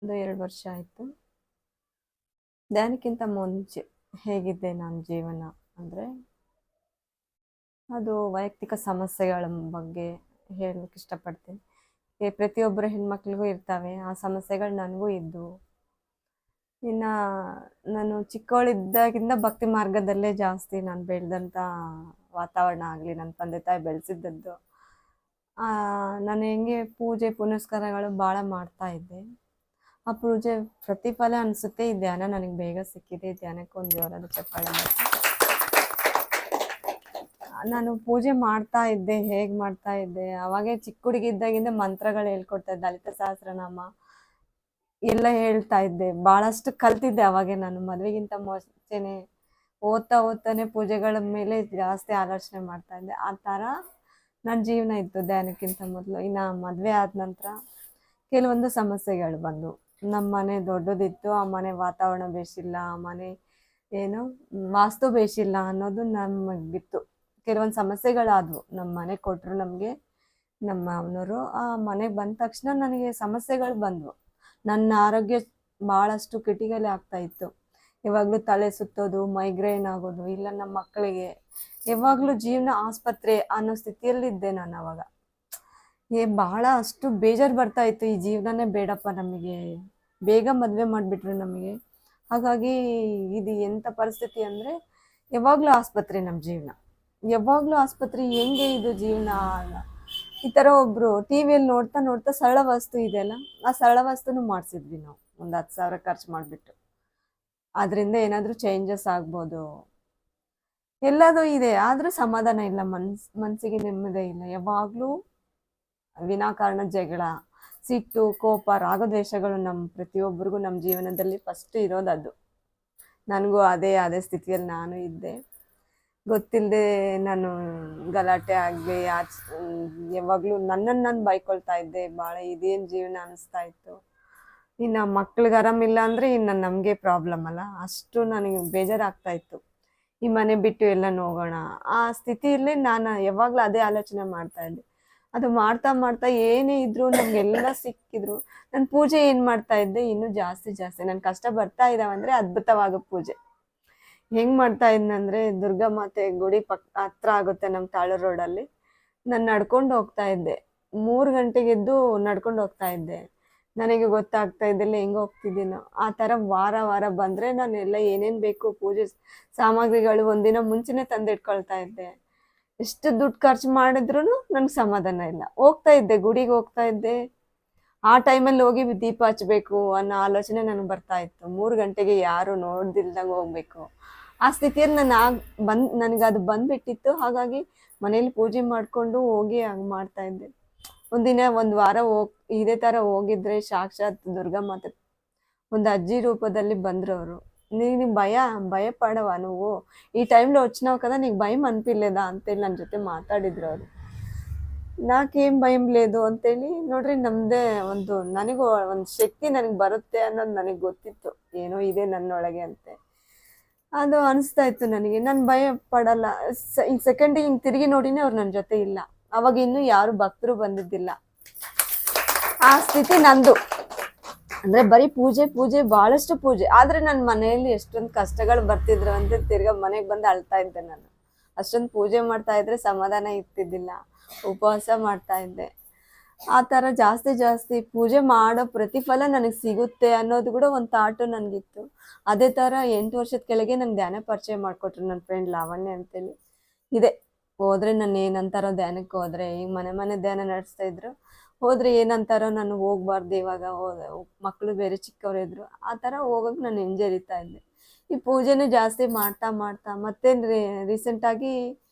ಒಂದು 2 ವರ್ಷ ಆಯಿತು. ಧ್ಯಾನಕ್ಕಿಂತ ಮುಂಚೆ ಹೇಗಿದ್ದೆ ನನ್ನ ಜೀವನ ಅಂದರೆ, ಅದು ವೈಯಕ್ತಿಕ ಸಮಸ್ಯೆಗಳ ಬಗ್ಗೆ ಹೇಳಲಿಕ್ಕೆ ಇಷ್ಟಪಡ್ತೀನಿ. ಪ್ರತಿಯೊಬ್ಬರ ಹೆಣ್ಮಕ್ಳಿಗೂ ಇರ್ತವೆ. ಆ ಸಮಸ್ಯೆಗಳು ನನಗೂ ಇದ್ದವು. ಇನ್ನು ನಾನು ಚಿಕ್ಕವಳಿದ್ದಾಗಿಂದ ಭಕ್ತಿ ಮಾರ್ಗದಲ್ಲೇ ಜಾಸ್ತಿ ನಾನು ಬೆಳೆದಂಥ ವಾತಾವರಣ ಆಗಲಿ, ನನ್ನ ತಂದೆ ತಾಯಿ ಬೆಳೆಸಿದ್ದದ್ದು. ನಾನು ಹೆಂಗೆ ಪೂಜೆ ಪುನಸ್ಕಾರಗಳು ಭಾಳ ಮಾಡ್ತಾ ಇದ್ದೆ. ಆ ಪೂಜೆ ಪ್ರತಿಫಲ ಅನಿಸುತ್ತೆ. ಈ ಧ್ಯಾನ ನನಗೆ ಬೇಗ ಸಿಕ್ಕಿದೆ. ಧ್ಯಾನಕ್ಕೆ ಒಂದು ಜೋರಾದ ಚಪ್ಪಾಳೆ ಬರಲಿ. ನಾನು ಪೂಜೆ ಮಾಡ್ತಾ ಇದ್ದೆ. ಹೇಗೆ ಮಾಡ್ತಾ ಇದ್ದೆ, ಅವಾಗೇ ಚಿಕ್ಕ ಹುಡುಗಿ ಇದ್ದಾಗಿಂದ ಮಂತ್ರಗಳು ಹೇಳ್ಕೊಡ್ತಾ ಇದ್ದೆ. ಲಲಿತ ಸಹಸ್ರನಾಮ ಎಲ್ಲ ಹೇಳ್ತಾ ಇದ್ದೆ. ಭಾಳಷ್ಟು ಕಲ್ತಿದ್ದೆ ಅವಾಗೆ. ನಾನು ಮದುವೆಗಿಂತ ಮುಂಚೆನೆ ಓದ್ತಾನೆ ಪೂಜೆಗಳ ಮೇಲೆ ಜಾಸ್ತಿ ಆಲೋಚನೆ ಮಾಡ್ತಾ ಇದ್ದೆ. ಆ ಥರ ನನ್ನ ಜೀವನ ಇತ್ತು ಧ್ಯಾನಕ್ಕಿಂತ ಮೊದಲು. ಇನ್ನು ಮದುವೆ ಆದ ನಂತರ ಕೆಲವೊಂದು ಸಮಸ್ಯೆಗಳು ಬಂದವು. ನಮ್ಮ ಮನೆ ದೊಡ್ಡದಿತ್ತು. ಆ ಮನೆ ವಾತಾವರಣ ಬೇಸಿಲ್ಲ, ಆ ಮನೆ ಏನು ವಾಸ್ತು ಬೇಸಿಲ್ಲ ಅನ್ನೋದು ನಮಗೆ ಬಿತ್ತು. ಕೆಲವೊಂದು ಸಮಸ್ಯೆಗಳಾದವು. ನಮ್ಮ ಮನೆ ಕೊಟ್ಟರು ನಮಗೆ ನಮ್ಮ ಮಾವನವರು. ಆ ಮನೆಗೆ ಬಂದ ತಕ್ಷಣ ನನಗೆ ಸಮಸ್ಯೆಗಳು ಬಂದವು. ನನ್ನ ಆರೋಗ್ಯ ಭಾಳಷ್ಟು ಕ್ರಿಟಿಕಲ್ ಆಗ್ತಾ ಇತ್ತು. ಯಾವಾಗಲೂ ತಲೆ ಸುತ್ತೋದು, ಮೈಗ್ರೇನ್ ಆಗೋದು, ಇಲ್ಲ ನಮ್ಮ ಮಕ್ಕಳಿಗೆ ಯಾವಾಗಲೂ ಜೀವನ ಆಸ್ಪತ್ರೆ ಅನ್ನೋ ಸ್ಥಿತಿಯಲ್ಲಿದ್ದೆ ನಾನು ಅವಾಗ. ಭಾಳ ಅಷ್ಟು ಬೇಜಾರು ಬರ್ತಾ ಇತ್ತು. ಈ ಜೀವನನೇ ಬೇಡಪ್ಪ ನಮಗೆ, ಬೇಗ ಮದುವೆ ಮಾಡಿಬಿಟ್ರು ನಮಗೆ. ಹಾಗಾಗಿ ಇದು ಎಂಥ ಪರಿಸ್ಥಿತಿ ಅಂದರೆ, ಯಾವಾಗಲೂ ಆಸ್ಪತ್ರೆ ನಮ್ಮ ಜೀವನ, ಯಾವಾಗಲೂ ಆಸ್ಪತ್ರೆ. ಹೆಂಗೆ ಇದು ಜೀವನ? ಈ ಥರ ಒಬ್ಬರು ಟಿ ವಿಯಲ್ಲಿ ನೋಡ್ತಾ ನೋಡ್ತಾ ಸರಳ ವಸ್ತು ಇದೆಯಲ್ಲ, ಆ ಸರಳ ವಸ್ತುನೂ ಮಾಡಿಸಿದ್ವಿ ನಾವು. ಒಂದು 10,000 ಖರ್ಚು ಮಾಡಿಬಿಟ್ಟು. ಅದರಿಂದ ಏನಾದರೂ ಚೇಂಜಸ್ ಆಗ್ಬೋದು, ಎಲ್ಲದೂ ಇದೆ. ಆದರೂ ಸಮಾಧಾನ ಇಲ್ಲ, ಮನಸ್ಸಿಗೆ ನೆಮ್ಮದಿ ಇಲ್ಲ. ಯಾವಾಗಲೂ ವಿನಾಕಾರಣ ಜಗಳ, ಸಿಟ್ಟು, ಕೋಪ, ರಾಗದ್ವೇಷಗಳು ನಮ್ಮ ಪ್ರತಿಯೊಬ್ಬರಿಗೂ ನಮ್ಮ ಜೀವನದಲ್ಲಿ ಫಸ್ಟ್ ಇರೋದದು. ನನಗೂ ಅದೇ ಸ್ಥಿತಿಯಲ್ಲಿ ನಾನು ಇದ್ದೆ. ಗೊತ್ತಿಲ್ಲದೆ ನಾನು ಗಲಾಟೆ ಆಗಲಿ, ಯಾವಾಗಲೂ ನನ್ನನ್ನು ನಾನು ಬೈಕೊಳ್ತಾ ಇದ್ದೆ. ಭಾಳ ಇದೇನು ಜೀವನ ಅನಿಸ್ತಾ ಇತ್ತು. ಇನ್ನು ಮಕ್ಳಿಗೆ ಆರಾಮಿಲ್ಲ ಅಂದರೆ ಇನ್ನು ನಮಗೆ ಪ್ರಾಬ್ಲಮ್ ಅಲ್ಲ, ಅಷ್ಟು ನನಗೆ ಬೇಜಾರಾಗ್ತಾ ಇತ್ತು. ಈ ಮನೆ ಬಿಟ್ಟು ಎಲ್ಲ ಹೋಗೋಣ ಆ ಸ್ಥಿತಿಯಲ್ಲಿ ನಾನು ಯಾವಾಗಲೂ ಅದೇ ಆಲೋಚನೆ ಮಾಡ್ತಾ ಇದ್ದೆ. ಅದು ಮಾಡ್ತಾ ಮಾಡ್ತಾ ಏನೇ ಇದ್ರು ನಮಗೆಲ್ಲ ಸಿಕ್ಕಿದ್ರು ನಾನು ಪೂಜೆ ಏನು ಮಾಡ್ತಾ ಇದ್ದೆ, ಇನ್ನೂ ಜಾಸ್ತಿ ನನ್ನ ಕಷ್ಟ ಬರ್ತಾ ಇದ್ದಾವಂದರೆ ಅದ್ಭುತವಾಗೋ ಪೂಜೆ ಹೆಂಗೆ ಮಾಡ್ತಾ ಇದ್ನಂದರೆ, ದುರ್ಗಾ ಮಾತೆ ಗುಡಿ ಹತ್ರ ಆಗುತ್ತೆ ನಮ್ಮ ತಾಳೂರು ರೋಡಲ್ಲಿ. ನಾನು ನಡ್ಕೊಂಡು ಹೋಗ್ತಾ ಇದ್ದೆ. 3 ಗಂಟೆಗೆ ಎದ್ದು ನಡ್ಕೊಂಡು ಹೋಗ್ತಾ ಇದ್ದೆ. ನನಗೆ ಗೊತ್ತಾಗ್ತಾ ಇದ್ದಿಲ್ಲ ಹೆಂಗೆ ಹೋಗ್ತಿದ್ದೀನೋ. ಆ ಥರ ವಾರ ಬಂದರೆ ನಾನು ಎಲ್ಲ ಏನೇನು ಬೇಕು ಪೂಜೆ ಸಾಮಗ್ರಿಗಳು ಒಂದಿನ ಮುಂಚೆನೇ ತಂದಿಟ್ಕೊಳ್ತಾ ಇದ್ದೆ. ಎಷ್ಟು ದುಡ್ಡು ಖರ್ಚು ಮಾಡಿದ್ರೂ ನನಗೆ ಸಮಾಧಾನ ಇಲ್ಲ. ಹೋಗ್ತಾ ಇದ್ದೆ, ಗುಡಿಗೆ ಹೋಗ್ತಾ ಇದ್ದೆ. ಆ ಟೈಮಲ್ಲಿ ಹೋಗಿ ದೀಪ ಹಚ್ಚಬೇಕು ಅನ್ನೋ ಆಲೋಚನೆ ನನಗೆ ಬರ್ತಾ ಇತ್ತು. 3 ಗಂಟೆಗೆ ಯಾರು ನೋಡ್ದಿಲ್ದಂಗೆ ಹೋಗ್ಬೇಕು. ಆ ಸ್ಥಿತಿಯಲ್ಲಿ ನನಗೆ ಅದು ಬಂದ್ಬಿಟ್ಟಿತ್ತು. ಹಾಗಾಗಿ ಮನೇಲಿ ಪೂಜೆ ಮಾಡಿಕೊಂಡು ಹೋಗಿ ಹಂಗೆ ಮಾಡ್ತಾ ಇದ್ದೆ. ಒಂದಿನ ಒಂದು ವಾರ ಇದೇ ಥರ ಹೋಗಿದ್ರೆ ಸಾಕ್ಷಾತ್ ದುರ್ಗಾ ಮಾತೆ ಒಂದು ಅಜ್ಜಿ ರೂಪದಲ್ಲಿ ಬಂದರು ಅವರು. ನೀನು ಭಯ ಪಡವ నువ్వు, ఈ టైంలో వచ్చినావు కదా, నీకు భయం అనిపించలేదా ಅಂತೇಳಿ ನನ್ನ ಜೊತೆ ಮಾತಾಡಿದ್ರು ಅವರು. ನಾకేನು ಭయం లేదు ಅಂತೇಳಿ. ನೋಡ್ರಿ, ನಮ್ಮದೇ ನನಗೂ ಒಂದು ಶಕ್ತಿ ನನಗೆ ಬರುತ್ತೆ ಅನ್ನೋದು ನನಗೆ ಗೊತ್ತಿತ್ತು. ಏನೋ ಇದೆ ನನ್ನೊಳಗೆ ಅಂತೆ ಅದು ಅನಿಸ್ತಾ ಇತ್ತು ನನಗೆ. ನಾನು ಭಯ ಪಡಲ್ಲ. ಈ ಸೆಕೆಂಡಿಗೆ ಹಿಂಗೆ ತಿರುಗಿ ನೋಡಿನೇ ಅವ್ರು ನನ್ನ ಜೊತೆ ಇಲ್ಲ. ಅವಾಗ ಇನ್ನೂ ಯಾರು ಭಕ್ತರು ಬಂದಿದ್ದಿಲ್ಲ. ಆ ಸ್ಥಿತಿ ನಂದು. ಅಂದರೆ ಬರೀ ಪೂಜೆ ಭಾಳಷ್ಟು ಪೂಜೆ. ಆದರೆ ನನ್ನ ಮನೆಯಲ್ಲಿ ಎಷ್ಟೊಂದು ಕಷ್ಟಗಳು ಬರ್ತಿದ್ರು ಅಂತ ತಿರ್ಗಾ ಮನೆಗೆ ಬಂದು ಅಳ್ತಾ ಇದ್ದೆ ನಾನು. ಅಷ್ಟೊಂದು ಪೂಜೆ ಮಾಡ್ತಾ ಇದ್ರೆ ಸಮಾಧಾನ ಇರ್ತಿದ್ದಿಲ್ಲ. ಉಪವಾಸ ಮಾಡ್ತಾ ಇದ್ದೆ. ಆ ಥರ ಜಾಸ್ತಿ ಪೂಜೆ ಮಾಡೋ ಪ್ರತಿಫಲ ನನಗೆ ಸಿಗುತ್ತೆ ಅನ್ನೋದು ಕೂಡ ಒಂದು ಥಾಟು ನನಗಿತ್ತು. ಅದೇ ಥರ 8 ವರ್ಷದ ಕೆಳಗೆ ನಂಗೆ ಧ್ಯಾನ ಪರಿಚಯ ಮಾಡಿಕೊಟ್ರು ನನ್ನ ಫ್ರೆಂಡ್ ಲಾವಣ್ಯ ಅಂತೇಳಿ. ಇದೆ, ಹೋದರೆ ನಾನು ಏನಂತಾರೋ ಧ್ಯಾನಕ್ಕೆ ಹೋದರೆ, ಈಗ ಮನೆ ಧ್ಯಾನ ನಡೆಸ್ತಾ ಇದ್ರು. ಹೋದರೆ ಏನಂತಾರೋ ನಾನು ಹೋಗ್ಬಾರ್ದು, ಇವಾಗ ಮಕ್ಕಳು ಬೇರೆ ಚಿಕ್ಕವರಿದ್ರು. ಆ ಥರ ಹೋಗೋಕೆ ನಾನು ಹಿಂಜರಿತಾ ಇದ್ದೆ. ಈ ಪೂಜೆನೂ ಜಾಸ್ತಿ ಮಾಡ್ತಾ ಮತ್ತೇನು ರೀಸೆಂಟಾಗಿ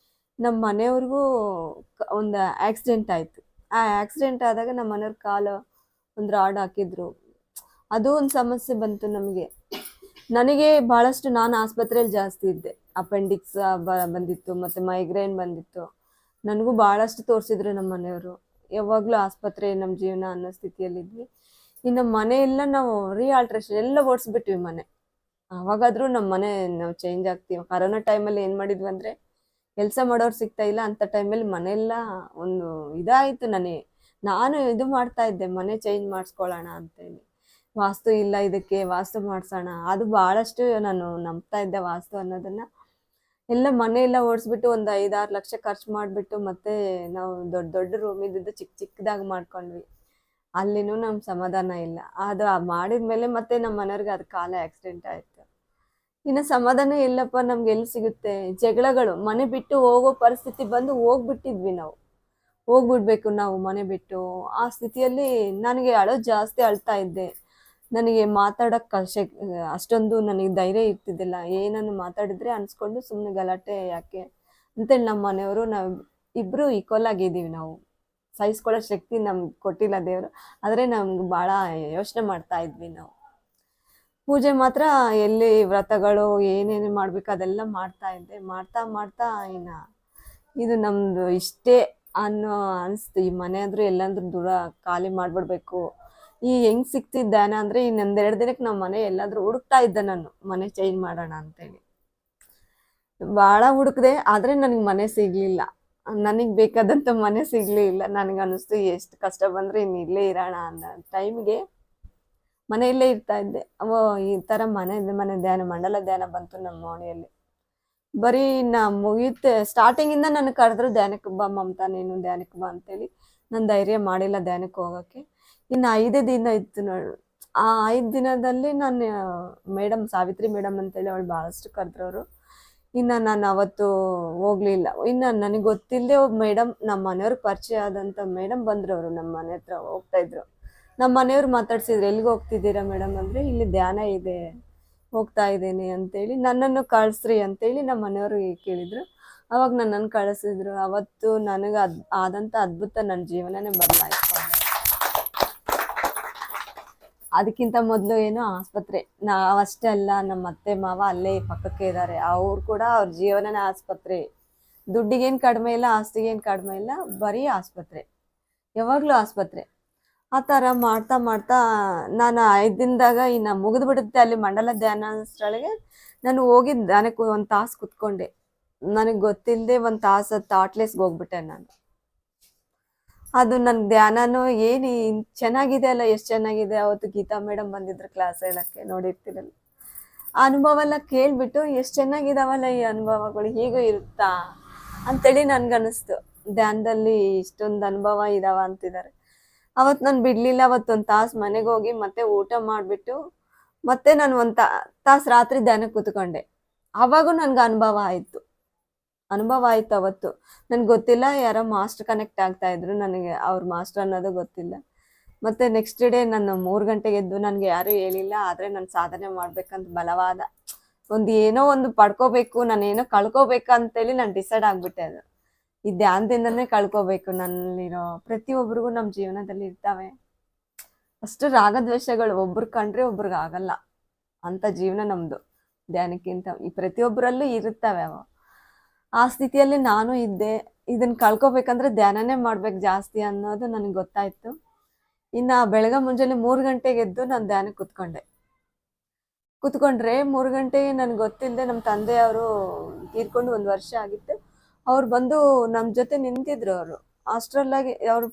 ನಮ್ಮ ಮನೆಯವ್ರಿಗೂ ಒಂದು ಆಕ್ಸಿಡೆಂಟ್ ಆಯಿತು. ಆ ಆಕ್ಸಿಡೆಂಟ್ ಆದಾಗ ನಮ್ಮ ಮನೆಯವ್ರ ಕಾಲು ಒಂದು ರಾಡ್ ಹಾಕಿದ್ರು. ಅದು ಒಂದು ಸಮಸ್ಯೆ ಬಂತು ನಮಗೆ. ನನಗೆ ಭಾಳಷ್ಟು ನಾನು ಆಸ್ಪತ್ರೆಯಲ್ಲಿ ಜಾಸ್ತಿ ಇದ್ದೆ. ಅಪೆಂಡಿಕ್ಸ್ ಬಂದಿತ್ತು, ಮತ್ತು ಮೈಗ್ರೇನ್ ಬಂದಿತ್ತು. ನನಗೂ ಭಾಳಷ್ಟು ತೋರಿಸಿದ್ರು ನಮ್ಮ ಮನೆಯವರು. ಯಾವಾಗಲೂ ಆಸ್ಪತ್ರೆ ನಮ್ಮ ಜೀವನ ಅನ್ನೋ ಸ್ಥಿತಿಯಲ್ಲಿದ್ವಿ. ಇನ್ನು ಮನೆಯೆಲ್ಲ ನಾವು ಆಲ್ಟ್ರೇಷನ್ ಎಲ್ಲ ಓಡಿಸ್ಬಿಟ್ವಿ ಮನೆ. ಆವಾಗಾದರೂ ನಮ್ಮ ಮನೆ ನಾವು ಚೇಂಜ್ ಆಗ್ತೀವಿ. ಕರೋನಾ ಟೈಮಲ್ಲಿ ಏನು ಮಾಡಿದ್ವಿ ಅಂದರೆ, ಕೆಲಸ ಮಾಡೋರು ಸಿಗ್ತಾ ಇಲ್ಲ ಅಂಥ ಟೈಮಲ್ಲಿ ಮನೆಯೆಲ್ಲ ಒಂದು ಇದಾಯಿತು. ನಾನು ಇದು ಮಾಡ್ತಾ ಇದ್ದೆ, ಮನೆ ಚೇಂಜ್ ಮಾಡಿಸ್ಕೊಳ್ಳೋಣ ಅಂತೇಳಿ. ವಾಸ್ತು ಇಲ್ಲ ಇದಕ್ಕೆ, ವಾಸ್ತು ಮಾಡ್ಸೋಣ. ಅದು ಭಾಳಷ್ಟು ನಾನು ನಂಬ್ತಾ ಇದ್ದೆ ವಾಸ್ತು ಅನ್ನೋದನ್ನ. ಎಲ್ಲ ಮನೆ ಎಲ್ಲ ಓಡಿಸ್ಬಿಟ್ಟು ಒಂದು 5-6 ಲಕ್ಷ ಖರ್ಚು ಮಾಡಿಬಿಟ್ಟು ಮತ್ತೆ ನಾವು ದೊಡ್ಡ ದೊಡ್ಡ ರೂಮ್ ಇದ್ದಿದ್ದು ಚಿಕ್ಕ ಚಿಕ್ಕದಾಗಿ ಮಾಡ್ಕೊಂಡ್ವಿ. ಅಲ್ಲಿನೂ ನಮ್ಗೆ ಸಮಾಧಾನ ಇಲ್ಲ. ಅದು ಮಾಡಿದ್ಮೇಲೆ ಮತ್ತೆ ನಮ್ಮ ಮನೆಯವ್ರಿಗೆ ಅದು ಕಾಲ ಆಕ್ಸಿಡೆಂಟ್ ಆಯ್ತು. ಇನ್ನು ಸಮಾಧಾನ ಎಲ್ಲಪ್ಪ ನಮ್ಗೆ ಎಲ್ಲಿ ಸಿಗುತ್ತೆ? ಜಗಳಗಳು, ಮನೆ ಬಿಟ್ಟು ಹೋಗೋ ಪರಿಸ್ಥಿತಿ ಬಂದು ಹೋಗ್ಬಿಟ್ಟಿದ್ವಿ ನಾವು. ಹೋಗ್ಬಿಡ್ಬೇಕು ನಾವು ಮನೆ ಬಿಟ್ಟು. ಆ ಸ್ಥಿತಿಯಲ್ಲಿ ನನಗೆ ಅಳೋದು ಜಾಸ್ತಿ ಅಳ್ತಾ ಇದ್ದೆ. ನನಗೆ ಮಾತಾಡಕ್ಕೆ ಅಷ್ಟೊಂದು ನನಗೆ ಧೈರ್ಯ ಇರ್ತಿದ್ದಿಲ್ಲ. ಏನನ್ನು ಮಾತಾಡಿದ್ರೆ ಅನ್ಸ್ಕೊಂಡು ಸುಮ್ಮನೆ ಗಲಾಟೆ ಯಾಕೆ ಅಂತೇಳಿ ನಮ್ಮ ಮನೆಯವರು ನಾವು ಇಬ್ಬರು ಈಕ್ವಲ್ ಆಗಿದ್ದೀವಿ ನಾವು. ಸಹಿಸ್ಕೊಳ್ಳೋ ಶಕ್ತಿ ನಮ್ಗೆ ಕೊಟ್ಟಿಲ್ಲ ದೇವರು. ಆದರೆ ನಮ್ಗೆ ಭಾಳ ಯೋಚನೆ ಮಾಡ್ತಾ ಇದ್ವಿ ನಾವು. ಪೂಜೆ ಮಾತ್ರ ಎಲ್ಲಿ ವ್ರತಗಳು ಏನೇನು ಮಾಡ್ಬೇಕು ಅದೆಲ್ಲ ಮಾಡ್ತಾ ಇದ್ದೆ. ಮಾಡ್ತಾ ಮಾಡ್ತಾ ಇನ್ನು ಇದು ನಮ್ಮದು ಇಷ್ಟೇ ಅನಿಸ್ತು. ಈ ಮನೆ ಆದರೂ ಎಲ್ಲಾದ್ರೂ ದೂರ ಖಾಲಿ ಮಾಡಿಬಿಡ್ಬೇಕು. ಈ ಹೆಂಗೆ ಸಿಕ್ತಿದ್ದ ಧ್ಯಾನ ಅಂದರೆ ಇನ್ನೊಂದೆರಡು ದಿನಕ್ಕೆ ನಮ್ಮ ಮನೆ ಎಲ್ಲಾದರೂ ಹುಡುಕ್ತಾ ಇದ್ದೆ ನಾನು, ಮನೆ ಚೇಂಜ್ ಮಾಡೋಣ ಅಂತೇಳಿ. ಭಾಳ ಹುಡುಕ್ದೆ, ಆದರೆ ನನಗೆ ಮನೆ ಸಿಗಲಿಲ್ಲ. ನನಗೆ ಬೇಕಾದಂಥ ಮನೆ ಸಿಗಲಿಲ್ಲ. ನನಗನ್ನಿಸ್ತು ಎಷ್ಟು ಕಷ್ಟ ಬಂದರೆ ಇನ್ನು ಇಲ್ಲೇ ಇರೋಣ ಅನ್ನೋ ಟೈಮ್ಗೆ ಮನೆಯಲ್ಲೇ ಇರ್ತಾ ಇದ್ದೆ. ಈ ಥರ ಮನೆ ಧ್ಯಾನ, ಮಂಡಲ ಧ್ಯಾನ ಬಂತು ನಮ್ಮ ಮನೆಯಲ್ಲಿ. ಬರೀ ಮುಗಿಯುತ್ತೆ ಸ್ಟಾರ್ಟಿಂಗಿಂದ ನನಗೆ ಕರೆದ್ರು, ಧ್ಯಾನಕ್ಕೆ ಬಾ ಮಮತಾ, ನೀನು ಧ್ಯಾನಕ್ಕೆ ಬಾ ಅಂತೇಳಿ. ನಾನು ಧೈರ್ಯ ಮಾಡಿಲ್ಲ ಧ್ಯಾನಕ್ಕೆ ಹೋಗೋಕ್ಕೆ. ಇನ್ನು 5 ದಿನ ಇತ್ತು ನೋಡು. ಆ 5 ದಿನದಲ್ಲಿ ನಾನು ಮೇಡಮ್, ಸಾವಿತ್ರಿ ಮೇಡಮ್ ಅಂತೇಳಿ ಅವಳು ಭಾಳಷ್ಟು ಕರೆದ್ರವರು. ಇನ್ನು ನಾನು ಅವತ್ತು ಹೋಗ್ಲಿಲ್ಲ. ಇನ್ನು ನನಗೆ ಗೊತ್ತಿಲ್ಲದೆ ಒಬ್ಬ ಮೇಡಮ್, ನಮ್ಮ ಮನೆಯವ್ರಿಗೆ ಪರಿಚಯ ಆದಂಥ ಮೇಡಮ್ ಬಂದರು. ಅವರು ನಮ್ಮ ಮನೆ ಹತ್ರ ಹೋಗ್ತಾಯಿದ್ರು. ನಮ್ಮ ಮನೆಯವ್ರು ಮಾತಾಡ್ಸಿದ್ರು, ಎಲ್ಲಿಗೆ ಹೋಗ್ತಿದ್ದೀರಾ ಮೇಡಮ್ ಅಂದರೆ, ಇಲ್ಲಿ ಧ್ಯಾನ ಇದೆ ಹೋಗ್ತಾ ಇದ್ದೀನಿ ಅಂತೇಳಿ. ನನ್ನನ್ನು ಕಳಿಸ್ರಿ ಅಂತೇಳಿ ನಮ್ಮ ಮನೆಯವ್ರಿಗೆ ಕೇಳಿದರು. ಅವಾಗ ನನ್ನನ್ನು ಕಳಿಸಿದ್ರು. ಅವತ್ತು ನನಗೆ ಆದಂಥ ಅದ್ಭುತ ನನ್ನ ಜೀವನನೇ ಬದಲಾಯಿತು. ಅದಕ್ಕಿಂತ ಮೊದಲು ಏನು ಆಸ್ಪತ್ರೆ. ನಾವಷ್ಟೇ ಅಲ್ಲ, ನಮ್ಮ ಅತ್ತೆ ಮಾವ ಅಲ್ಲೇ ಪಕ್ಕಕ್ಕೆ ಇದ್ದಾರೆ. ಅವ್ರು ಕೂಡ ಅವ್ರ ಜೀವನನೇ ಆಸ್ಪತ್ರೆ. ದುಡ್ಡಿಗೇನು ಕಡಿಮೆ ಇಲ್ಲ, ಆಸ್ತಿಗೇನು ಕಡಿಮೆ ಇಲ್ಲ, ಬರೀ ಆಸ್ಪತ್ರೆ, ಯಾವಾಗಲೂ ಆಸ್ಪತ್ರೆ. ಆ ಥರ ಮಾಡ್ತಾ ಮಾಡ್ತಾ ನಾನು 5 ದಿನದಾಗ ಇನ್ನು ಮುಗಿದು ಬಿಡುತ್ತೆ ಅಲ್ಲಿ ಮಂಡಲ ಧ್ಯಾನ ಸ್ಥಳಗೆ ನಾನು ಹೋಗಿದ್ದು. ಧ್ಯಾನಕ್ಕೆ 1 ತಾಸು ಕುತ್ಕೊಂಡೆ. ನನಗೆ ಗೊತ್ತಿಲ್ಲದೆ 1 ತಾಸು ಥಾಟ್ಲೆಸ್ಗೆ ಹೋಗ್ಬಿಟ್ಟೆ ನಾನು. ಅದು ನನ್ನ ಧ್ಯಾನನೂ ಏನು ಚೆನ್ನಾಗಿದೆ ಅಲ್ಲ, ಎಷ್ಟು ಚೆನ್ನಾಗಿದೆ. ಅವತ್ತು ಗೀತಾ ಮೇಡಮ್ ಬಂದಿದ್ರು ಕ್ಲಾಸ್ ಹೇಳೋಕ್ಕೆ, ನೋಡಿರ್ತೀರಲ್ಲ. ಆ ಅನುಭವ ಎಲ್ಲ ಕೇಳಿಬಿಟ್ಟು ಎಷ್ಟು ಚೆನ್ನಾಗಿದಾವಲ್ಲ ಈ ಅನುಭವಗಳು, ಹೀಗೂ ಇರುತ್ತಾ ಅಂತೇಳಿ ನನಗನ್ನಿಸ್ತು. ಧ್ಯಾನದಲ್ಲಿ ಇಷ್ಟೊಂದು ಅನುಭವ ಇದಾವ ಅಂತಿದ್ದಾರೆ. ಅವತ್ತು ನಾನು ಬಿಡಲಿಲ್ಲ. ಅವತ್ತು 1 ತಾಸು ಮನೆಗೆ ಹೋಗಿ ಮತ್ತೆ ಊಟ ಮಾಡಿಬಿಟ್ಟು ಮತ್ತೆ ನಾನು 1 ತಾಸು ರಾತ್ರಿ ಧ್ಯಾನಕ್ಕೆ ಕೂತ್ಕೊಂಡೆ. ಆವಾಗೂ ನನಗೆ ಅನುಭವ ಆಯಿತು. ಅವತ್ತು. ನನಗೆ ಗೊತ್ತಿಲ್ಲ, ಯಾರೋ ಮಾಸ್ಟರ್ ಕನೆಕ್ಟ್ ಆಗ್ತಾ ಇದ್ರು. ನನಗೆ ಅವ್ರ ಮಾಸ್ಟರ್ ಅನ್ನೋದು ಗೊತ್ತಿಲ್ಲ. ಮತ್ತು ನೆಕ್ಸ್ಟ್ ಡೇ ನಾನು 3 ಗಂಟೆಗೆ ಎದ್ದು, ನನಗೆ ಯಾರೂ ಹೇಳಿಲ್ಲ, ಆದರೆ ನಾನು ಸಾಧನೆ ಮಾಡ್ಬೇಕಂತ ಬಲವಾದ ಏನೋ ಒಂದು ಪಡ್ಕೋಬೇಕು, ನಾನೇನೋ ಕಳ್ಕೊಬೇಕಂತೇಳಿ ನಾನು ಡಿಸೈಡ್ ಆಗಿಬಿಟ್ಟೆ. ಅದು ಈ ಧ್ಯಾನದಿಂದನೇ ಕಳ್ಕೋಬೇಕು. ನನ್ನಲ್ಲಿರೋ ಪ್ರತಿಯೊಬ್ಬರಿಗೂ ನಮ್ಮ ಜೀವನದಲ್ಲಿ ಇರ್ತಾವೆ ಅಷ್ಟು ರಾಗದ್ವೇಷಗಳು. ಒಬ್ರು ಕಂಡ್ರೆ ಒಬ್ರಿಗೆ ಆಗಲ್ಲ ಅಂಥ ಜೀವನ ನಮ್ಮದು. ಧ್ಯಾನಕ್ಕಿಂತ ಈ ಪ್ರತಿಯೊಬ್ಬರಲ್ಲೂ ಇರುತ್ತವೆ ಅವು. ಆ ಸ್ಥಿತಿಯಲ್ಲಿ ನಾನು ಇದ್ದೆ. ಇದನ್ನು ಕಳ್ಕೊಬೇಕಂದ್ರೆ ಧ್ಯಾನನೇ ಮಾಡ್ಬೇಕು ಜಾಸ್ತಿ ಅನ್ನೋದು ನನಗೆ ಗೊತ್ತಾಯಿತು. ಇನ್ನು ಬೆಳಗ್ಗೆ ಮುಂಜಾನೆ 3 ಗಂಟೆಗೆ ಎದ್ದು ನಾನು ಧ್ಯಾನಕ್ಕೆ ಕೂತ್ಕೊಂಡ್ರೆ 3 ಗಂಟೆಗೆ ನನಗೆ ಗೊತ್ತಿಲ್ಲದೆ ನಮ್ಮ ತಂದೆಯವರು ತೀರ್ಕೊಂಡು 1 ವರ್ಷ ಆಗಿತ್ತು. ಅವ್ರು ಬಂದು ನಮ್ಮ ಜೊತೆ ನಿಂತಿದ್ರು. ಅವರು ಅಷ್ಟರಲ್ಲಾಗಿ ಅವರು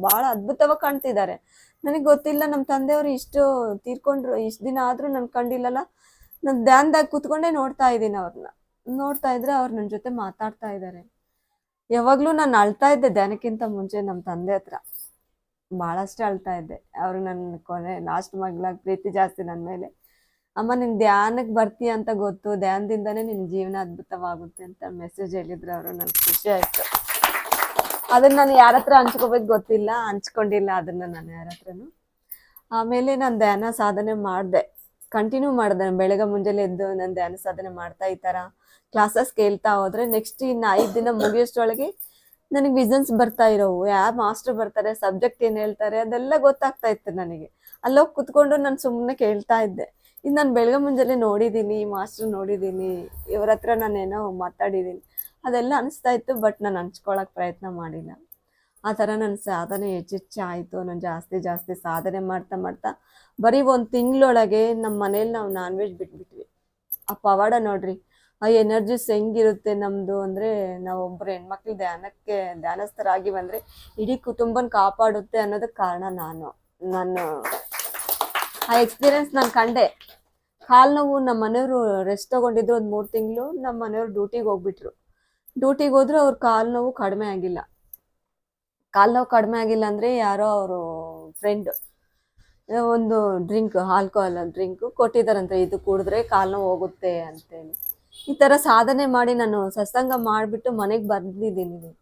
ಭಾಳ ಅದ್ಭುತವಾಗಿ ಕಾಣ್ತಿದ್ದಾರೆ. ನನಗೆ ಗೊತ್ತಿಲ್ಲ, ನಮ್ಮ ತಂದೆಯವರು ಇಷ್ಟು ತೀರ್ಕೊಂಡ್ರು, ಇಷ್ಟು ದಿನ ಆದರೂ ನಾನು ಕಂಡಿಲ್ಲಲ್ಲ. ನಾನು ಧ್ಯಾನದಾಗ ಕೂತ್ಕೊಂಡೇ ನೋಡ್ತಾ ಇದ್ದೀನಿ ಅವ್ರನ್ನ. ನೋಡ್ತಾ ಇದ್ರೆ ಅವ್ರು ನನ್ನ ಜೊತೆ ಮಾತಾಡ್ತಾ ಇದ್ದಾರೆ. ಯಾವಾಗಲೂ ನಾನು ಅಳ್ತಾ ಇದ್ದೆ ಧ್ಯಾನಕ್ಕಿಂತ ಮುಂಚೆ ನಮ್ಮ ತಂದೆ ಹತ್ರ. ಭಾಳಷ್ಟು ಅಳ್ತಾ ಇದ್ದೆ. ಅವ್ರಿಗೆ ನನ್ನ ಕೊನೆ ಲಾಸ್ಟ್ ಮಗಳಾಗಿ ಪ್ರೀತಿ ಜಾಸ್ತಿ ನನ್ನ ಮೇಲೆ. ಅಮ್ಮ, ನಿನ್ ಧ್ಯಾನಕ್ಕೆ ಬರ್ತೀಯ ಅಂತ ಗೊತ್ತು, ಧ್ಯಾನದಿಂದನೇ ನಿನ್ನ ಜೀವನ ಅದ್ಭುತವಾಗುತ್ತೆ ಅಂತ ಮೆಸೇಜ್ ಹೇಳಿದ್ರು ಅವರು. ನನಗೆ ಖುಷಿ ಆಯಿತು. ಅದನ್ನು ನಾನು ಯಾರ ಹತ್ರ ಹಂಚ್ಕೋಬೇಕು ಗೊತ್ತಿಲ್ಲ, ಹಂಚ್ಕೊಂಡಿಲ್ಲ ಅದನ್ನು ನಾನು ಯಾರ ಹತ್ರನೂ. ಆಮೇಲೆ ನಾನು ಧ್ಯಾನ ಸಾಧನೆ ಮಾಡಿದೆ, ಕಂಟಿನ್ಯೂ ಮಾಡಿದೆ. ಬೆಳಗ್ಗೆ ಮುಂಜಾನೆ ಎದ್ದು ನಾನು ಧ್ಯಾನ ಸಾಧನೆ ಮಾಡ್ತಾ ಈ ಥರ ಕ್ಲಾಸಸ್ ಕೇಳ್ತಾ ಹೋದರೆ ನೆಕ್ಸ್ಟ್ ಇನ್ನು 5 ದಿನ ಮುಗಿಯೋಷ್ಟರೊಳಗೆ ನನಗೆ ವಿಷನ್ಸ್ ಬರ್ತಾ ಇರೋವು. ಯಾವ ಮಾಸ್ಟರ್ ಬರ್ತಾರೆ, ಸಬ್ಜೆಕ್ಟ್ ಏನು ಹೇಳ್ತಾರೆ ಅದೆಲ್ಲ ಗೊತ್ತಾಗ್ತಾ ಇತ್ತು ನನಗೆ. ಅಲ್ಲೋಗಿ ಕುತ್ಕೊಂಡು ನಾನು ಸುಮ್ಮನೆ ಕೇಳ್ತಾ ಇದ್ದೆ. ಇದು ನಾನು ಬೆಳಗ್ಗೆ ಮುಂಜಾನೆ ನೋಡಿದ್ದೀನಿ, ಮಾಸ್ಟರ್ ನೋಡಿದ್ದೀನಿ, ಇವ್ರ ಹತ್ರ ನಾನೇನೋ ಮಾತಾಡಿದ್ದೀನಿ, ಅದೆಲ್ಲ ಅನಿಸ್ತಾ ಇತ್ತು. ಬಟ್ ನಾನು ಹಂಚ್ಕೊಳಕ್ಕೆ ಪ್ರಯತ್ನ ಮಾಡಿಲ್ಲ. ಆ ಥರ ನನ್ನ ಸಾಧನೆ ಹೆಚ್ಚೆಚ್ಚು ಆಯಿತು. ನಾನು ಜಾಸ್ತಿ ಸಾಧನೆ ಮಾಡ್ತಾ ಬರೀ 1 ತಿಂಗಳೊಳಗೆ ನಮ್ಮ ಮನೇಲಿ ನಾವು ನಾನ್ ವೆಜ್ ಬಿಟ್ಬಿಟ್ವಿ. ಆ ಪವಾಡ ನೋಡ್ರಿ, ಆ ಎನರ್ಜಿಸ್ ಹೆಂಗಿರುತ್ತೆ ನಮ್ಮದು ಅಂದರೆ, ನಾವು ಒಬ್ಬರು ಹೆಣ್ಮಕ್ಳು ಧ್ಯಾನಸ್ಥರಾಗಿ ಬಂದರೆ ಇಡೀ ಕುಟುಂಬನ ಕಾಪಾಡುತ್ತೆ ಅನ್ನೋದಕ್ಕೆ ಕಾರಣ ನಾನು ಆ ಎಕ್ಸ್ಪೀರಿಯನ್ಸ್ ನಾನು ಕಂಡೆ. ಕಾಲು ನೋವು ನಮ್ಮ ಮನೆಯವರು ರೆಸ್ಟ್ ತಗೊಂಡಿದ್ರು ಒಂದು 3 ತಿಂಗಳು. ನಮ್ಮ ಮನೆಯವ್ರು ಡ್ಯೂಟಿಗೆ ಹೋಗ್ಬಿಟ್ರು. ಡ್ಯೂಟಿಗೆ ಹೋದ್ರು ಅವ್ರ ಕಾಲು ನೋವು ಕಡಿಮೆ ಆಗಿಲ್ಲ. ಕಾಲು ನೋವು ಕಡಿಮೆ ಆಗಿಲ್ಲ ಅಂದರೆ ಯಾರೋ ಅವರು ಫ್ರೆಂಡ್ ಒಂದು ಡ್ರಿಂಕ್, ಆಲ್ಕೋಹಾಲ್ ಡ್ರಿಂಕ್ ಕೊಟ್ಟಿದ್ದಾರಂತೆ, ಇದು ಕುಡಿದ್ರೆ ಕಾಲು ನೋವು ಹೋಗುತ್ತೆ ಅಂತೇಳಿ. ಈ ಥರ ಸಾಧನೆ ಮಾಡಿ ನಾನು ಸತ್ಸಂಗ ಮಾಡಿಬಿಟ್ಟು ಮನೆಗೆ ಬಂದಿದ್ದೀನಿ.